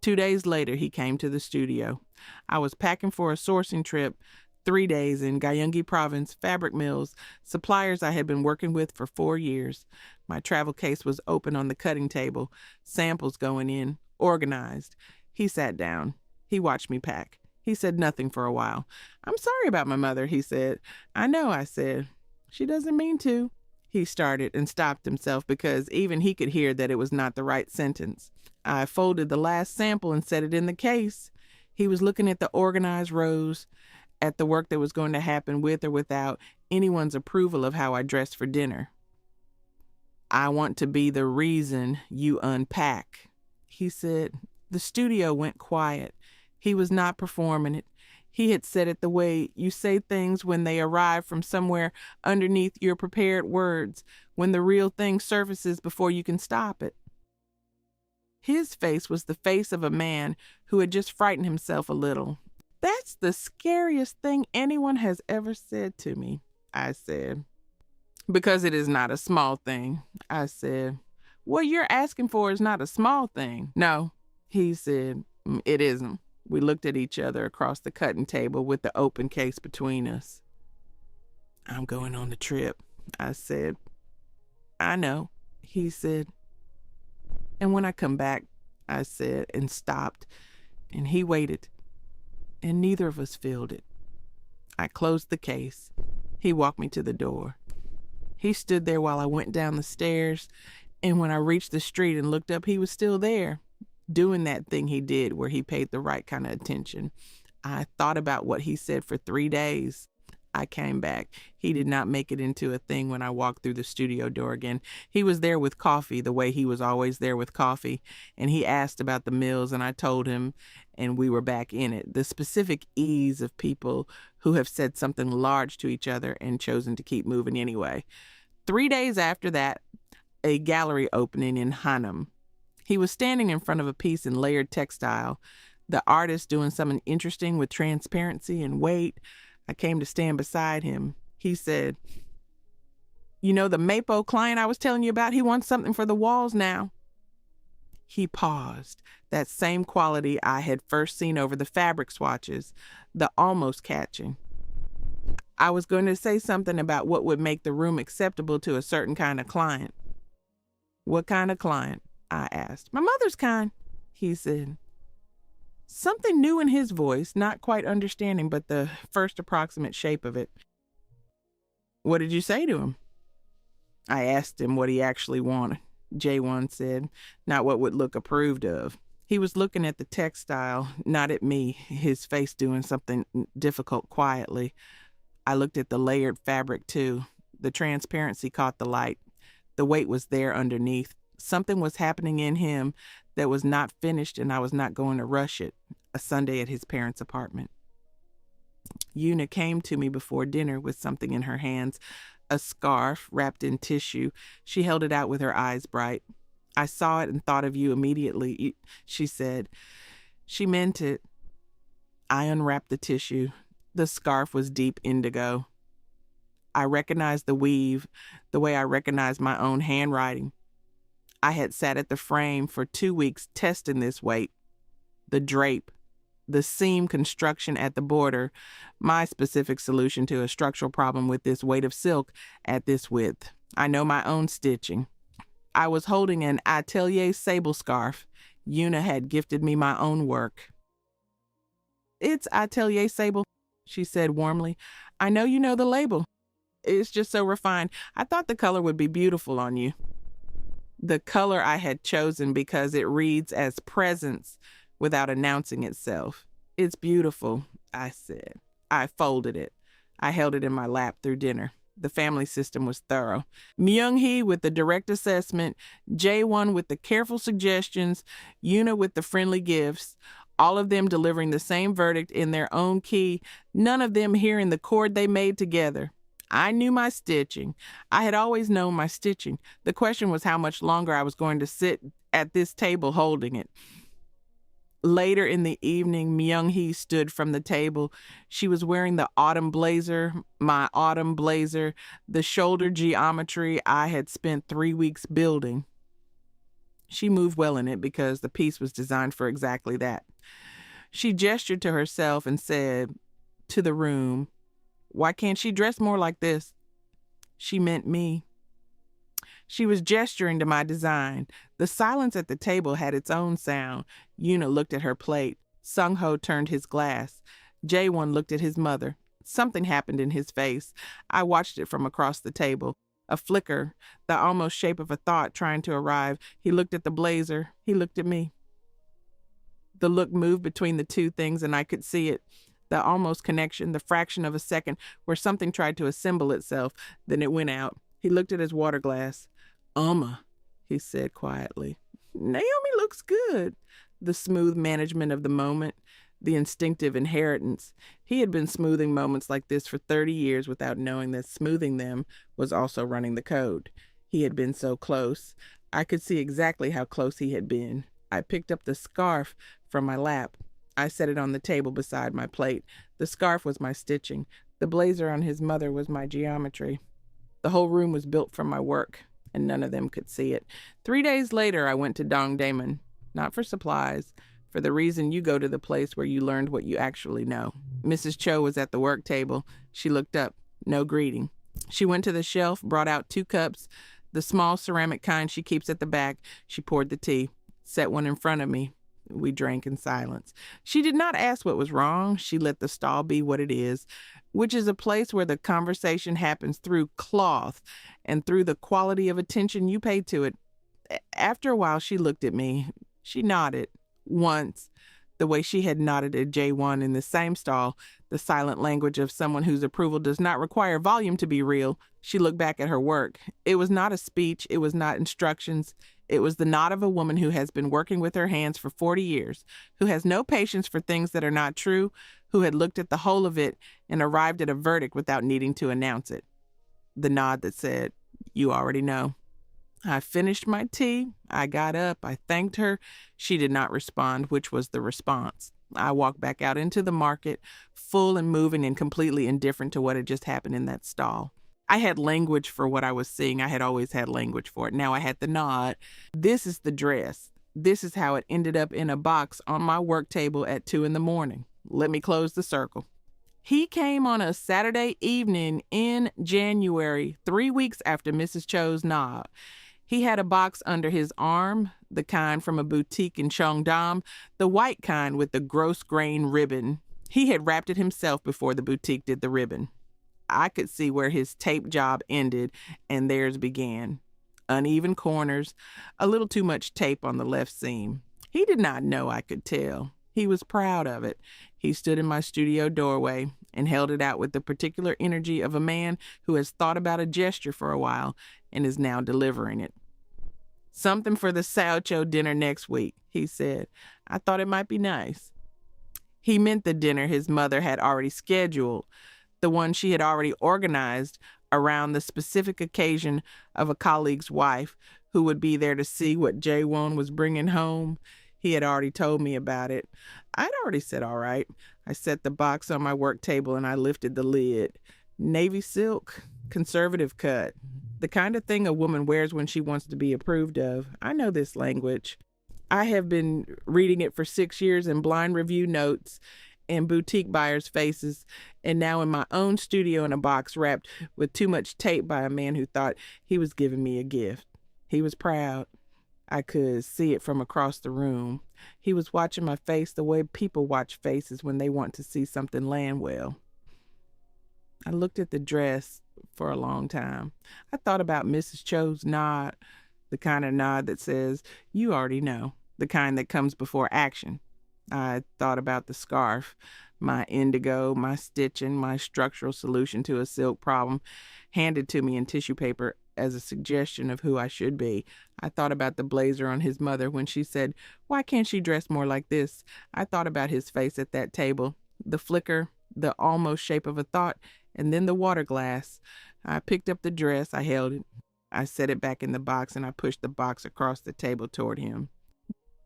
B: 2 days later, he came to the studio. I was packing for a sourcing trip, 3 days in Gyeonggi Province, fabric mills, suppliers I had been working with for 4 years. My travel case was open on the cutting table, samples going in, organized. He sat down. He watched me pack. He said nothing for a while. "I'm sorry about my mother," he said. "I know," I said. "She doesn't mean to." He started and stopped himself because even he could hear that it was not the right sentence. I folded the last sample and set it in the case. He was looking at the organized rows, at the work that was going to happen with or without anyone's approval of how I dressed for dinner. "I want to be the reason you unpack," he said. The studio went quiet. He was not performing it. He had said it the way you say things when they arrive from somewhere underneath your prepared words, when the real thing surfaces before you can stop it. His face was the face of a man who had just frightened himself a little. "That's the scariest thing anyone has ever said to me," I said. "Because it is not a small thing," I said. "What you're asking for is not a small thing." "No," he said, "it isn't." We looked at each other across the cutting table with the open case between us. "I'm going on the trip," I said. "I know," he said. "And when I come back," I said, and stopped, and he waited, and neither of us filled it. I closed the case. He walked me to the door. He stood there while I went down the stairs, and when I reached the street and looked up, he was still there, doing that thing he did where he paid the right kind of attention. I thought about what he said for 3 days. I came back. He did not make it into a thing when I walked through the studio door again. He was there with coffee the way he was always there with coffee, and he asked about the mills, and I told him, and we were back in it. The specific ease of people who have said something large to each other and chosen to keep moving anyway. 3 days after that, a gallery opening in Hanam. He was standing in front of a piece in layered textile, the artist doing something interesting with transparency and weight. I came to stand beside him. He said, "You know the Mapo client I was telling you about? He wants something for the walls now." He paused. That same quality I had first seen over the fabric swatches, the almost catching. I was going to say something about what would make the room acceptable to a certain kind of client. "What kind of client?" I asked. "My mother's kind," he said. Something new in his voice, not quite understanding, but the first approximate shape of it. "What did you say to him?" I asked him what he actually wanted. J1 said, "Not what would look approved of." He was looking at the textile, not at me, his face doing something difficult quietly. I looked at the layered fabric too. The transparency caught the light. The weight was there underneath. Something was happening in him that was not finished, and I was not going to rush it. A Sunday at his parents' apartment. Una came to me before dinner with something in her hands, a scarf wrapped in tissue. She held it out with her eyes bright. "I saw it and thought of you immediately," she said. She meant it. I unwrapped the tissue. The scarf was deep indigo. I recognized the weave, the way I recognized my own handwriting. I had sat at the frame for 2 weeks testing this weight, the drape, the seam construction at the border, my specific solution to a structural problem with this weight of silk at this width. I know my own stitching. I was holding an Atelier sable scarf. Una had gifted me my own work. "It's Atelier sable," she said warmly. "I know you know the label. It's just so refined. I thought the color would be beautiful on you." The color I had chosen because it reads as presence without announcing itself. It's beautiful, I said. I folded it. I held it in my lap through dinner. The family system was thorough. Myung-hee with the direct assessment, Jae-won with the careful suggestions, Yoona with the friendly gifts, all of them delivering the same verdict in their own key, none of them hearing the chord they made together. I knew my stitching. I had always known my stitching. The question was how much longer I was going to sit at this table holding it. Later in the evening, Myung-hee stood from the table. She was wearing the autumn blazer, my autumn blazer, the shoulder geometry I had spent 3 weeks building. She moved well in it because the piece was designed for exactly that. She gestured to herself and said to the room, "Why can't she dress more like this?" She meant me. She was gesturing to my design. The silence at the table had its own sound. Yoona looked at her plate. Sung-ho turned his glass. Jae-won looked at his mother. Something happened in his face. I watched it from across the table. A flicker, the almost shape of a thought trying to arrive. He looked at the blazer. He looked at me. The look moved between the two things, and I could see it. The almost connection, the fraction of a second where something tried to assemble itself. Then it went out. He looked at his water glass. He said quietly. Naomi looks good. The smooth management of the moment, the instinctive inheritance. He had been smoothing moments like this for 30 years without knowing that smoothing them was also running the code. He had been so close. I could see exactly how close he had been. I picked up the scarf from my lap. I set it on the table beside my plate. The scarf was my stitching. The blazer on his mother was my geometry. The whole room was built from my work, and none of them could see it. 3 days later, I went to Dongdaemun, not for supplies, for the reason you go to the place where you learned what you actually know. Mrs. Cho was at the work table. She looked up. No greeting. She went to the shelf, brought out 2 cups, the small ceramic kind she keeps at the back. She poured the tea, set one in front of me. We drank in silence. She did not ask what was wrong. She let the stall be what it is, which is a place where the conversation happens through cloth and through the quality of attention you pay to it. After a while, she looked at me. She nodded once, the way she had nodded at Jae-won in the same stall, the silent language of someone whose approval does not require volume to be real. She looked back at her work. It was not a speech. It was not instructions. It was the nod of a woman who has been working with her hands for 40 years, who has no patience for things that are not true, who had looked at the whole of it and arrived at a verdict without needing to announce it. The nod that said, "You already know." I finished my tea. I got up. I thanked her. She did not respond, which was the response. I walked back out into the market, full and moving and completely indifferent to what had just happened in that stall. I had language for what I was seeing. I had always had language for it. Now I had the nod. This is the dress. This is how it ended up in a box on my work table at 2 a.m. Let me close the circle. He came on a Saturday evening in January, 3 weeks after Mrs. Cho's nod. He had a box under his arm, the kind from a boutique in Cheongdam, the white kind with the gross grain ribbon. He had wrapped it himself before the boutique did the ribbon. I could see where his tape job ended and theirs began. Uneven corners, a little too much tape on the left seam. He did not know I could tell. He was proud of it. He stood in my studio doorway and held it out with the particular energy of a man who has thought about a gesture for a while and is now delivering it. "Something for the Seoul Cho dinner next week," he said. I thought it might be nice. He meant the dinner his mother had already scheduled, the one she had already organized around the specific occasion of a colleague's wife who would be there to see what Jae-won was bringing home. He had already told me about it. I'd already said all right. I set the box on my work table and I lifted the lid. Navy silk, conservative cut. The kind of thing a woman wears when she wants to be approved of. I know this language. I have been reading it for 6 years in blind review notes and boutique buyers' faces, and now in my own studio in a box wrapped with too much tape by a man who thought he was giving me a gift. He was proud. I could see it from across the room. He was watching my face the way people watch faces when they want to see something land well. I looked at the dress for a long time. I thought about Mrs. Cho's nod, the kind of nod that says, "You already know," the kind that comes before action. I thought about the scarf, my indigo, my stitching, my structural solution to a silk problem, handed to me in tissue paper as a suggestion of who I should be. I thought about the blazer on his mother when she said, "Why can't she dress more like this?" I thought about his face at that table, the flicker, the almost shape of a thought, and then the water glass. I picked up the dress, I held it. I set it back in the box, and I pushed the box across the table toward him.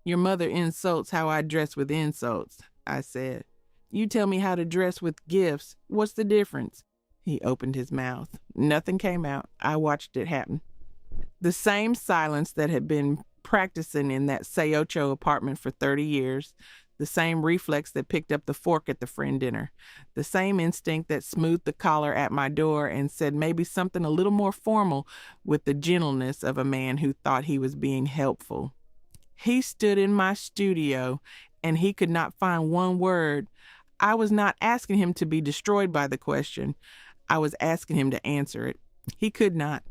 B: "Your mother insults how I dress with insults," I said. "You tell me how to dress with gifts. What's the difference?" He opened his mouth. Nothing came out. I watched it happen. The same silence that had been practicing in that Seocho apartment for 30 years, the same reflex that picked up the fork at the friend dinner, the same instinct that smoothed the collar at my door and said maybe something a little more formal with the gentleness of a man who thought he was being helpful. He stood in my studio and he could not find one word. I was not asking him to be destroyed by the question. I was asking him to answer it. He could not.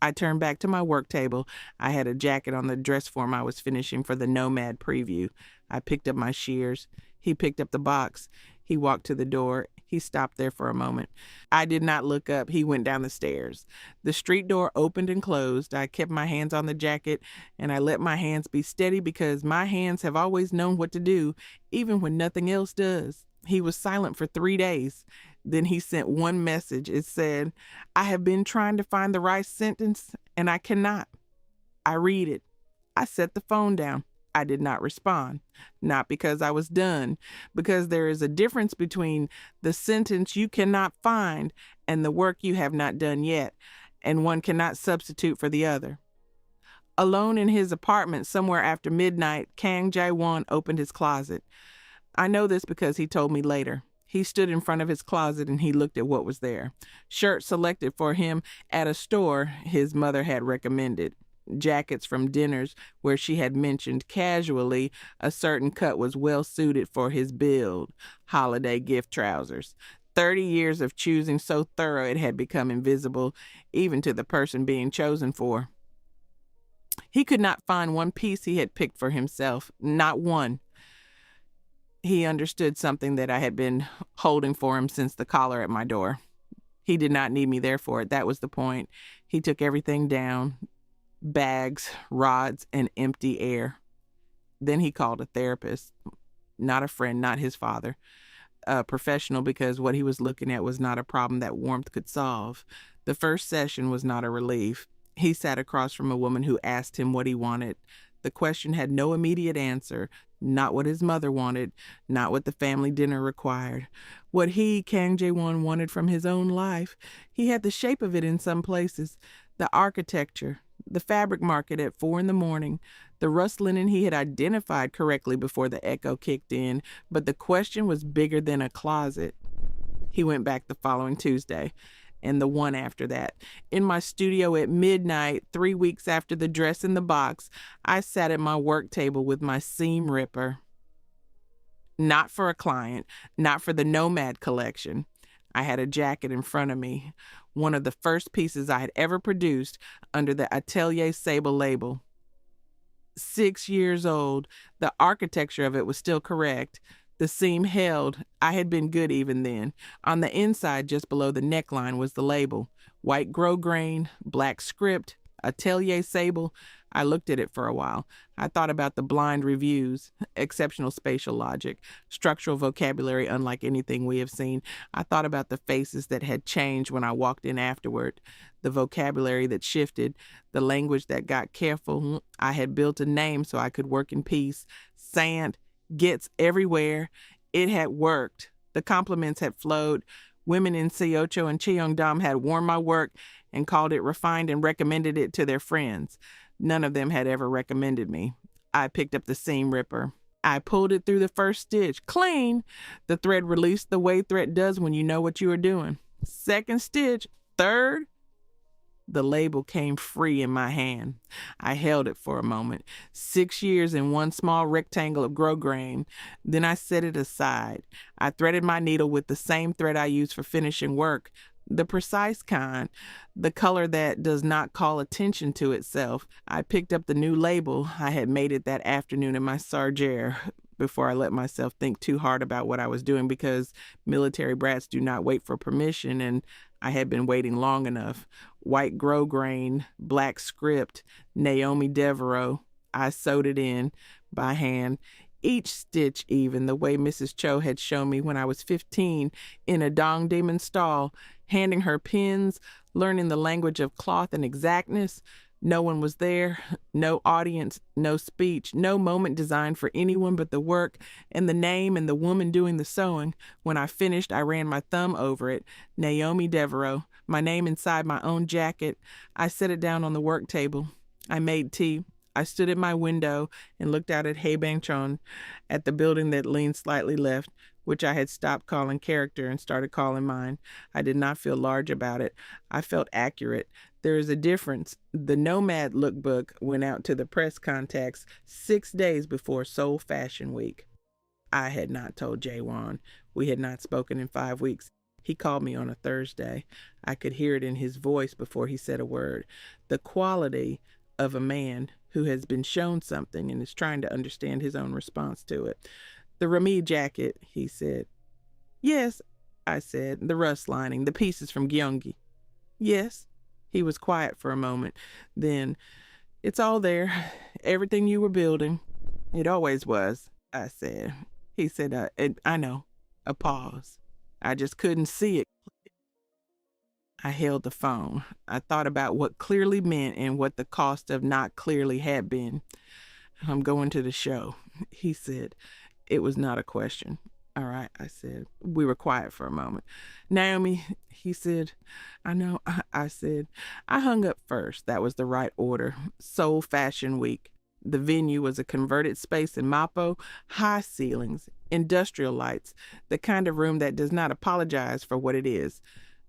B: I turned back to my work table. I had a jacket on the dress form I was finishing for the Nomad preview. I picked up my shears. He picked up the box. He walked to the door. He stopped there for a moment. I did not look up. He went down the stairs. The street door opened and closed. I kept my hands on the jacket, and I let my hands be steady because my hands have always known what to do, even when nothing else does. He was silent for 3 days. Then he sent one message. It said, "I have been trying to find the right sentence, and I cannot." I read it. I set the phone down. I did not respond. Not because I was done, because there is a difference between the sentence you cannot find and the work you have not done yet, and one cannot substitute for the other. Alone in his apartment somewhere after midnight, Kang Jae-won opened his closet. I know this because he told me later. He stood in front of his closet and he looked at what was there. Shirts selected for him at a store his mother had recommended. Jackets from dinners where she had mentioned casually a certain cut was well suited for his build. Holiday gift trousers. 30 years of choosing so thorough it had become invisible, even to the person being chosen for. He could not find one piece he had picked for himself. Not one. He understood something that I had been holding for him since the collar at my door. He did not need me there for it. That was the point. He took everything down. Bags, rods, and empty air. Then he called a therapist. Not a friend, not his father. A professional, because what he was looking at was not a problem that warmth could solve. The first session was not a relief. He sat across from a woman who asked him what he wanted. The question had no immediate answer. Not what his mother wanted, not what the family dinner required. What he, Kang Jae-won, wanted from his own life. He had the shape of it in some places. The architecture, the fabric market at 4 a.m, the rust linen he had identified correctly before the echo kicked in, but the question was bigger than a closet. He went back the following Tuesday, and the one after that. In my studio at midnight, 3 weeks after the dress in the box, I sat at my work table with my seam ripper. Not for a client, not for the Nomad collection. I had a jacket in front of me, one of the first pieces I had ever produced under the Atelier Sable label. 6 years old, the architecture of it was still correct. The seam held. I had been good even then. On the inside, just below the neckline, was the label. White grosgrain, black script, Atelier Sable. I looked at it for a while. I thought about the blind reviews, exceptional spatial logic, structural vocabulary unlike anything we have seen. I thought about the faces that had changed when I walked in afterward, the vocabulary that shifted, the language that got careful. I had built a name so I could work in peace. Sand gets everywhere. It had worked. The compliments had flowed. Women in Seocho and Cheongdam had worn my work and called it refined and recommended it to their friends. None of them had ever recommended me. I picked up the seam ripper. I pulled it through the first stitch. Clean! The thread released the way thread does when you know what you are doing. Second stitch. Third. The label came free in my hand. I held it for a moment. 6 years in one small rectangle of grosgrain. Then I set it aside. I threaded my needle with the same thread I use for finishing work. The precise kind, the color that does not call attention to itself. I picked up the new label. I had made it that afternoon in my sargere. before I let myself think too hard about what I was doing, because military brats do not wait for permission, and I had been waiting long enough. White grosgrain, black script, Naomi Devereaux. I sewed it in by hand, each stitch even, the way Mrs. Cho had shown me when I was 15 in a Dong Demon stall, handing her pins, learning the language of cloth and exactness. No one was there, no audience, no speech, no moment designed for anyone but the work and the name and the woman doing the sewing. When I finished, I ran my thumb over it. Naomi Devereaux, my name inside my own jacket. I set it down on the work table. I made tea. I stood at my window and looked out at Haebangchon, at the building that leaned slightly left, which I had stopped calling character and started calling mine. I did not feel large about it. I felt accurate. There is a difference. The Nomad lookbook went out to the press contacts 6 days before Seoul Fashion Week. I had not told Jaewon. We had not spoken in 5 weeks. He called me on a Thursday. I could hear it in his voice before he said a word. The quality of a man who has been shown something and is trying to understand his own response to it. The Rami jacket, he said. Yes, I said. The rust lining, the pieces from Gyeonggi. Yes. He was quiet for a moment. Then, it's all there. Everything you were building. It always was, I said. He said, I know. A pause. I just couldn't see it. I held the phone. I thought about what clearly meant and what the cost of not clearly had been. I'm going to the show, he said. It was not a question. All right, I said. We were quiet for a moment. Naomi, he said. I know, I said. I hung up first. That was the right order. Seoul Fashion Week. The venue was a converted space in Mapo, high ceilings, industrial lights, the kind of room that does not apologize for what it is.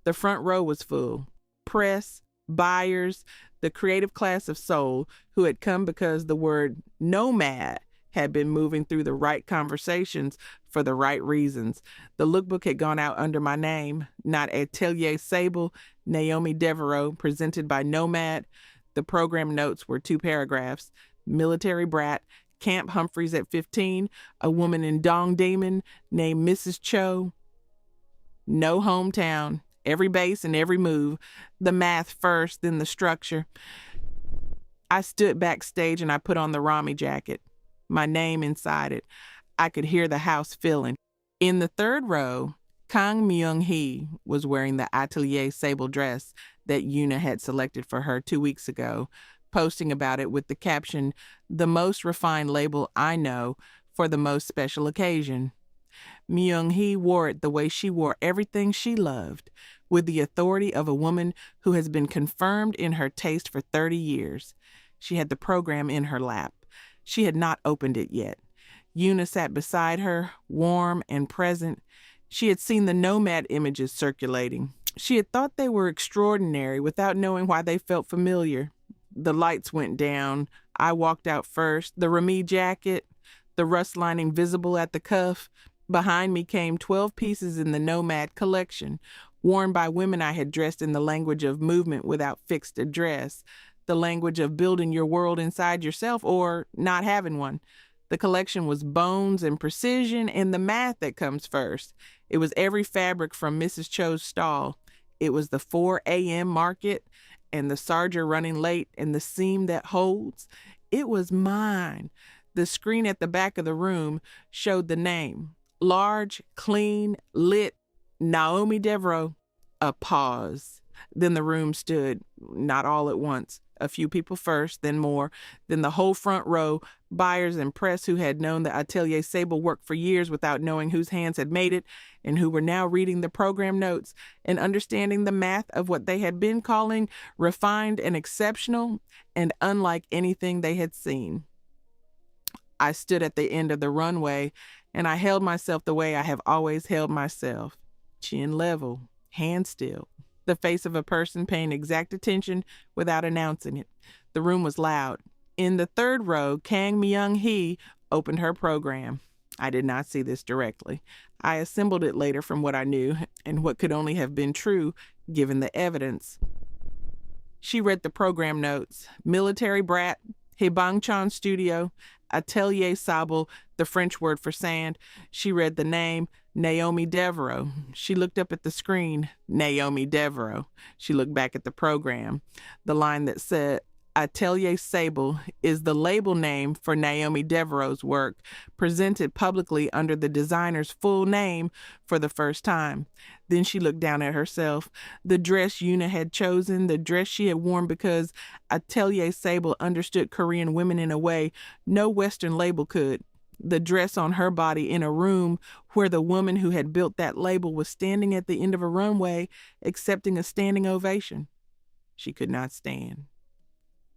B: The front row was full. Press, buyers, the creative class of Seoul who had come because the word nomad had been moving through the right conversations for the right reasons. The lookbook had gone out under my name, not Atelier Sable, Naomi Devereaux, presented by Nomad. The program notes were 2 paragraphs. Military brat, Camp Humphreys at 15, a woman in Dong Demon named Mrs. Cho. No hometown, every base and every move. The math first, then the structure. I stood backstage and I put on the Rami jacket. My name inside it. I could hear the house filling. In the 3rd row, Kang Myung-hee was wearing the Atelier Sable dress that Yuna had selected for her 2 weeks ago, posting about it with the caption, "The most refined label I know for the most special occasion." Myung-hee wore it the way she wore everything she loved, with the authority of a woman who has been confirmed in her taste for 30 years. She had the program in her lap. She had not opened it yet. Yuna sat beside her, warm and present. She had seen the Nomad images circulating. She had thought they were extraordinary without knowing why they felt familiar. The lights went down. I walked out first. The Rami jacket, the rust lining visible at the cuff. Behind me came 12 pieces in the Nomad collection, worn by women I had dressed in the language of movement without fixed address, the language of building your world inside yourself or not having one. The collection was bones and precision and the math that comes first. It was every fabric from Mrs. Cho's stall. It was the 4 a.m. market and the serger running late and the seam that holds. It was mine. The screen at the back of the room showed the name. Large, clean, lit, Naomi Devereaux. A pause. Then the room stood, not all at once. A few people first, then more, then the whole front row, buyers and press who had known the Atelier Sable work for years without knowing whose hands had made it, and who were now reading the program notes and understanding the math of what they had been calling refined and exceptional and unlike anything they had seen. I stood at the end of the runway, and I held myself the way I have always held myself, chin level, hand still. The face of a person paying exact attention without announcing it. The room was loud. In the 3rd row, Kang Myung-hee opened her program. I did not see this directly. I assembled it later from what I knew and what could only have been true given the evidence. She read the program notes. Military brat, Haebangchon studio, Atelier Sable, the French word for sand. She read the name, Naomi Devereaux. She looked up at the screen, Naomi Devereaux. She looked back at the program. The line that said, Atelier Sable is the label name for Naomi Devereaux's work, presented publicly under the designer's full name for the first time. Then she looked down at herself. The dress Una had chosen, the dress she had worn because Atelier Sable understood Korean women in a way no Western label could. The dress on her body in a room where the woman who had built that label was standing at the end of a runway, accepting a standing ovation. She could not stand.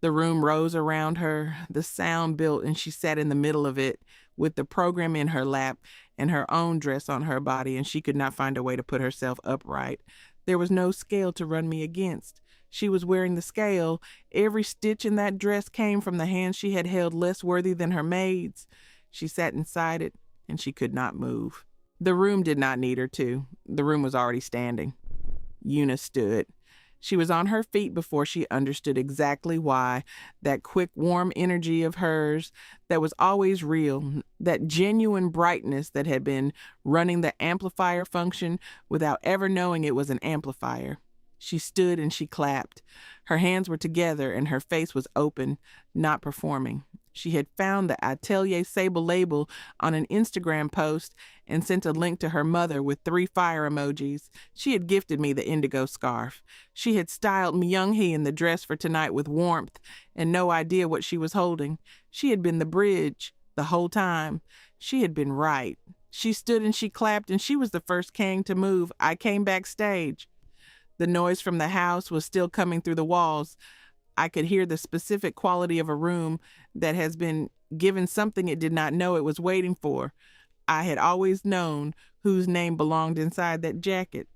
B: The room rose around her, the sound built, and she sat in the middle of it with the program in her lap and her own dress on her body, and she could not find a way to put herself upright. There was no scale to run me against. She was wearing the scale. Every stitch in that dress came from the hand she had held less worthy than her maid's. She sat inside it, and she could not move. The room did not need her to. The room was already standing. Una stood. She was on her feet before she understood exactly why. That quick, warm energy of hers that was always real, that genuine brightness that had been running the amplifier function without ever knowing it was an amplifier. She stood and she clapped. Her hands were together and her face was open, not performing. She had found the Atelier Sable label on an Instagram post and sent a link to her mother with 3 fire emojis. She had gifted me the indigo scarf. She had styled Myung-hee in the dress for tonight with warmth and no idea what she was holding. She had been the bridge the whole time. She had been right. She stood and she clapped, and she was the first Kang to move. I came backstage. The noise from the house was still coming through the walls. I could hear the specific quality of a room that has been given something it did not know it was waiting for. I had always known whose name belonged inside that jacket.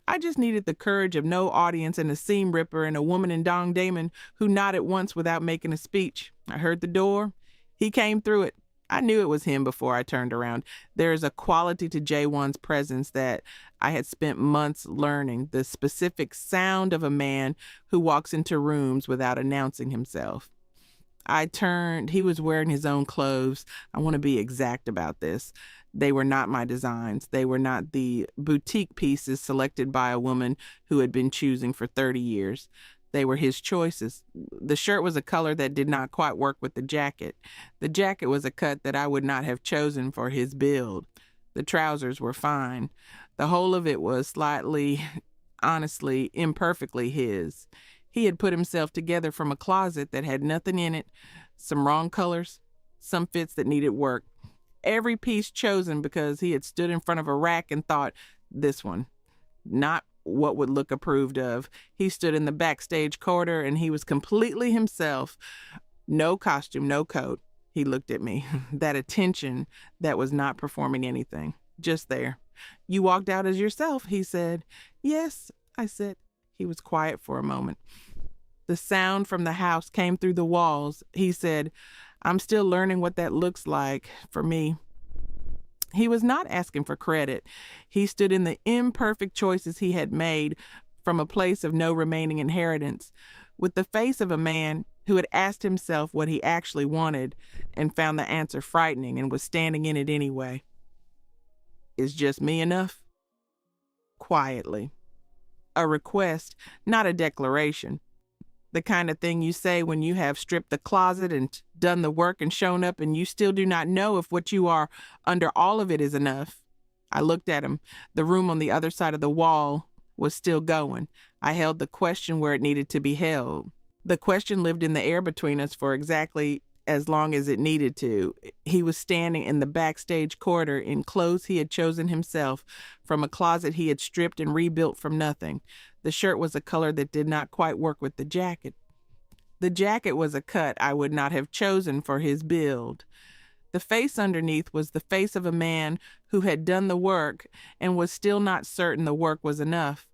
B: I just needed the courage of no audience and a seam ripper and a woman in Dong Damon who nodded once without making a speech. I heard the door. He came through it. I knew it was him before I turned around. There is a quality to Jaewon's presence that I had spent months learning, the specific sound of a man who walks into rooms without announcing himself. I turned. He was wearing his own clothes. I want to be exact about this. They were not my designs. They were not the boutique pieces selected by a woman who had been choosing for 30 years. They were his choices. The shirt was a color that did not quite work with the jacket. The jacket was a cut that I would not have chosen for his build. The trousers were fine. The whole of it was slightly, honestly, imperfectly his. He had put himself together from a closet that had nothing in it, some wrong colors, some fits that needed work. Every piece chosen because he had stood in front of a rack and thought, this one, not what would look approved of. He stood in the backstage corridor and he was completely himself. No costume, no coat. He looked at me. That attention that was not performing anything. Just there. You walked out as yourself, he said. Yes, I said. He was quiet for a moment. The sound from the house came through the walls. He said, I'm still learning what that looks like for me. He was not asking for credit. He stood in the imperfect choices he had made from a place of no remaining inheritance, with the face of a man who had asked himself what he actually wanted and found the answer frightening and was standing in it anyway. Is just me enough? Quietly. A request, not a declaration. The kind of thing you say when you have stripped the closet and done the work and shown up and you still do not know if what you are under all of it is enough. I looked at him. The room on the other side of the wall was still going. I held the question where it needed to be held. The question lived in the air between us for exactly as long as it needed to. He was standing in the backstage corridor in clothes he had chosen himself from a closet he had stripped and rebuilt from nothing. The shirt was a color that did not quite work with the jacket. The jacket was a cut I would not have chosen for his build. The face underneath was the face of a man who had done the work and was still not certain the work was enough.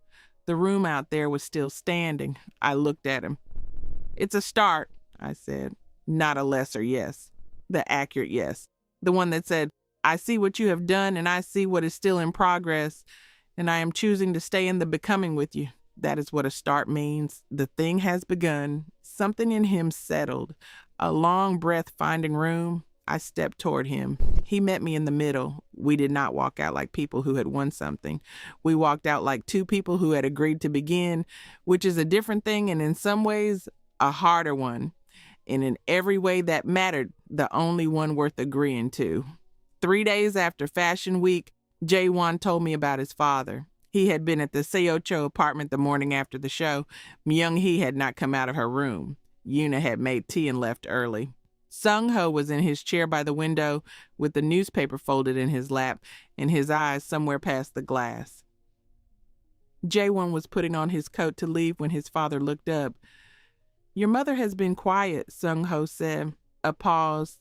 B: The room out there was still standing. I looked at him. It's a start, I said. Not a lesser yes. The accurate yes. The one that said, I see what you have done and I see what is still in progress, and I am choosing to stay in the becoming with you. That is what a start means. The thing has begun. Something in him settled. A long breath finding room, I stepped toward him. He met me in the middle. We did not walk out like people who had won something. We walked out like two people who had agreed to begin, which is a different thing and in some ways a harder one. And in every way that mattered, the only one worth agreeing to. 3 days after Fashion Week, Jae-won told me about his father. He had been at the Seocho apartment the morning after the show. Myung-hee had not come out of her room. Yoona had made tea and left early. Sung-ho was in his chair by the window with the newspaper folded in his lap and his eyes somewhere past the glass. Jae-won was putting on his coat to leave when his father looked up. "Your mother has been quiet," Sung-ho said. A pause.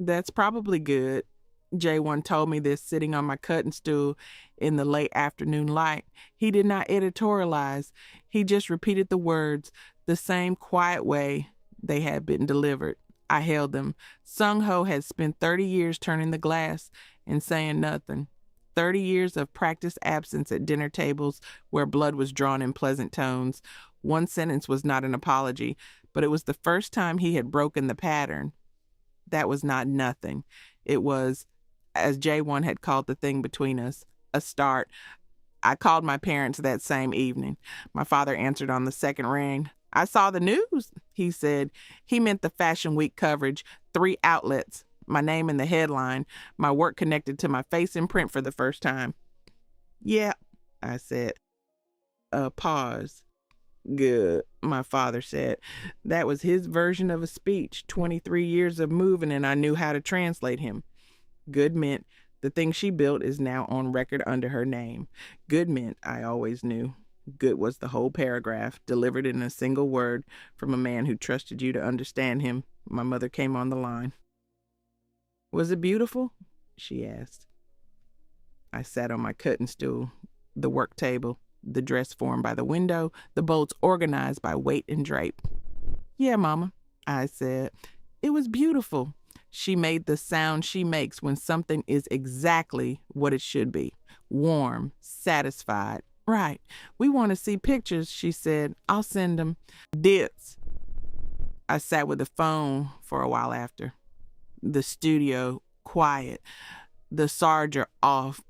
B: "That's probably good." Jae-won told me this sitting on my cutting stool in the late afternoon light. He did not editorialize. He just repeated the words, the same quiet way they had been delivered. I held them. Sung-ho had spent 30 years turning the glass and saying nothing. 30 years of practiced absence at dinner tables where blood was drawn in pleasant tones. One sentence was not an apology, but it was the first time he had broken the pattern. That was not nothing. It was, as Jae-won had called the thing between us, a start. I called my parents that same evening. My father answered on the second ring. "I saw the news," he said. He meant the Fashion Week coverage, 3 outlets, my name in the headline, my work connected to my face in print for the first time. "Yeah," I said. A pause. "Good," my father said. That was his version of a speech, 23 years of moving, and I knew how to translate him. Good meant the thing she built is now on record under her name. Good meant I always knew. Good was the whole paragraph, delivered in a single word from a man who trusted you to understand him. My mother came on the line. "Was it beautiful?" she asked. I sat on my cutting stool, the work table, the dress form by the window, the bolts organized by weight and drape. "Yeah, Mama," I said. "It was beautiful." She made the sound she makes when something is exactly what it should be. Warm, satisfied. "Right. We want to see pictures," she said. "I'll send them." "Dits." I sat with the phone for a while after. The studio, quiet. The charger off.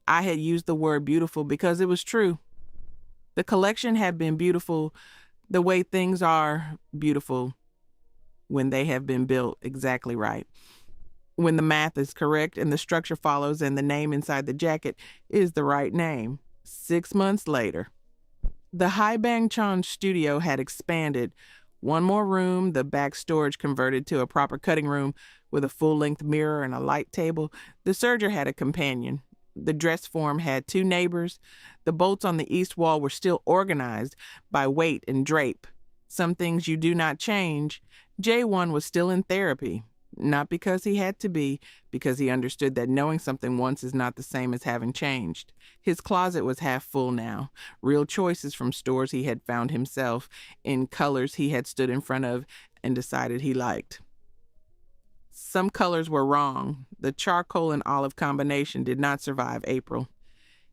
B: I had used the word beautiful because it was true. The collection had been beautiful the way things are beautiful when they have been built exactly right. When the math is correct and the structure follows and the name inside the jacket is the right name. 6 months later, the Haibangchon studio had expanded. One more room, the back storage converted to a proper cutting room with a full-length mirror and a light table. The serger had a companion. The dress form had 2 neighbors. The bolts on the east wall were still organized by weight and drape. Some things you do not change. Jae-won was still in therapy. Not because he had to be, because he understood that knowing something once is not the same as having changed. His closet was half full now. Real choices from stores he had found himself, in colors he had stood in front of and decided he liked. Some colors were wrong. The charcoal and olive combination did not survive April.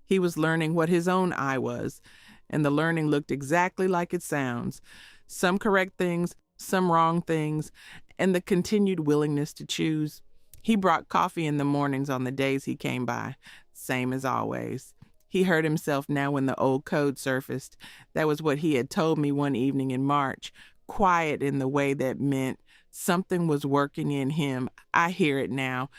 B: He was learning what his own eye was, and the learning looked exactly like it sounds. Some correct things, some wrong things, and the continued willingness to choose. He brought coffee in the mornings on the days he came by, same as always. He heard himself now when the old code surfaced. That was what he had told me one evening in March, quiet in the way that meant something was working in him. I hear it now.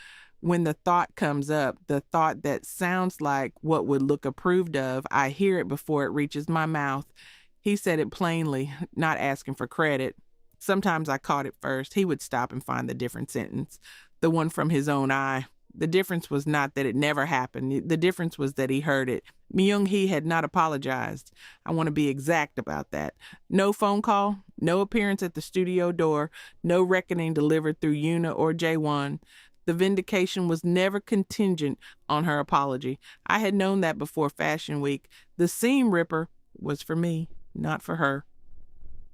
B: When the thought comes up, the thought that sounds like what would look approved of, I hear it before it reaches my mouth. He said it plainly, not asking for credit. Sometimes I caught it first. He would stop and find the different sentence, the one from his own eye. The difference was not that it never happened. The difference was that he heard it. Myung-hee had not apologized. I want to be exact about that. No phone call, no appearance at the studio door, no reckoning delivered through Yoona or Jae-won. The vindication was never contingent on her apology. I had known that before Fashion Week. The seam ripper was for me, not for her.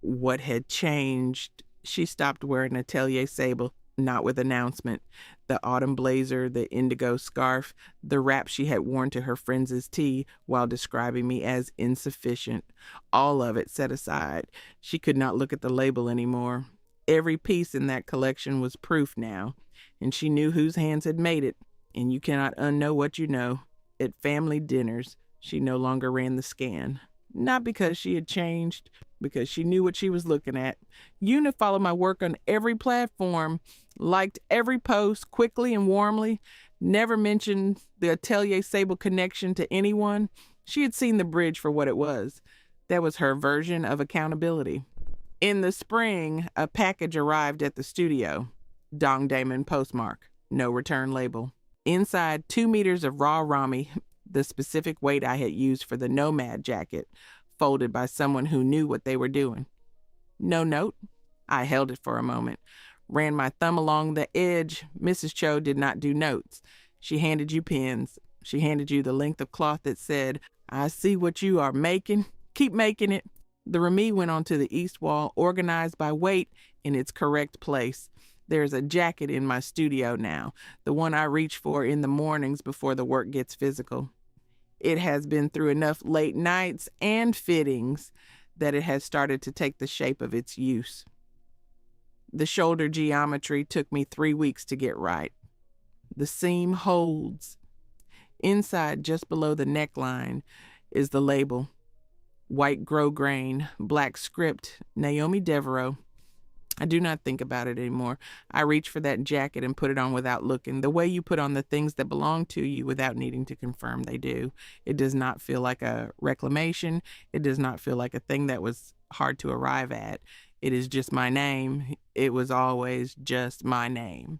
B: What had changed? She stopped wearing Atelier sable. Not with announcement. The autumn blazer, the indigo scarf, the wrap she had worn to her friends' tea while describing me as insufficient. All of it set aside. She could not look at the label anymore. Every piece in that collection was proof now, and she knew whose hands had made it, and you cannot unknow what you know. At family dinners, she no longer ran the scan. Not because she had changed, because she knew what she was looking at. Una followed my work on every platform, liked every post quickly and warmly, never mentioned the Atelier Sable connection to anyone. She had seen the bridge for what it was. That was her version of accountability. In the spring, a package arrived at the studio. Dong Daemun postmark, no return label. Inside, 2 meters of raw rami, the specific weight I had used for the Nomad jacket, folded by someone who knew what they were doing. No note. I held it for a moment, ran my thumb along the edge. Mrs. Cho did not do notes. She handed you pins. She handed you the length of cloth that said, "I see what you are making. Keep making it." The rami went onto the east wall, organized by weight in its correct place. There's a jacket in my studio now, the one I reach for in the mornings before the work gets physical. It has been through enough late nights and fittings that it has started to take the shape of its use. The shoulder geometry took me 3 weeks to get right. The seam holds. Inside, just below the neckline, is the label. White grosgrain, black script, Naomi Devereaux. I do not think about it anymore. I reach for that jacket and put it on without looking, the way you put on the things that belong to you without needing to confirm they do. It does not feel like a reclamation. It does not feel like a thing that was hard to arrive at. It is just my name. It was always just my name.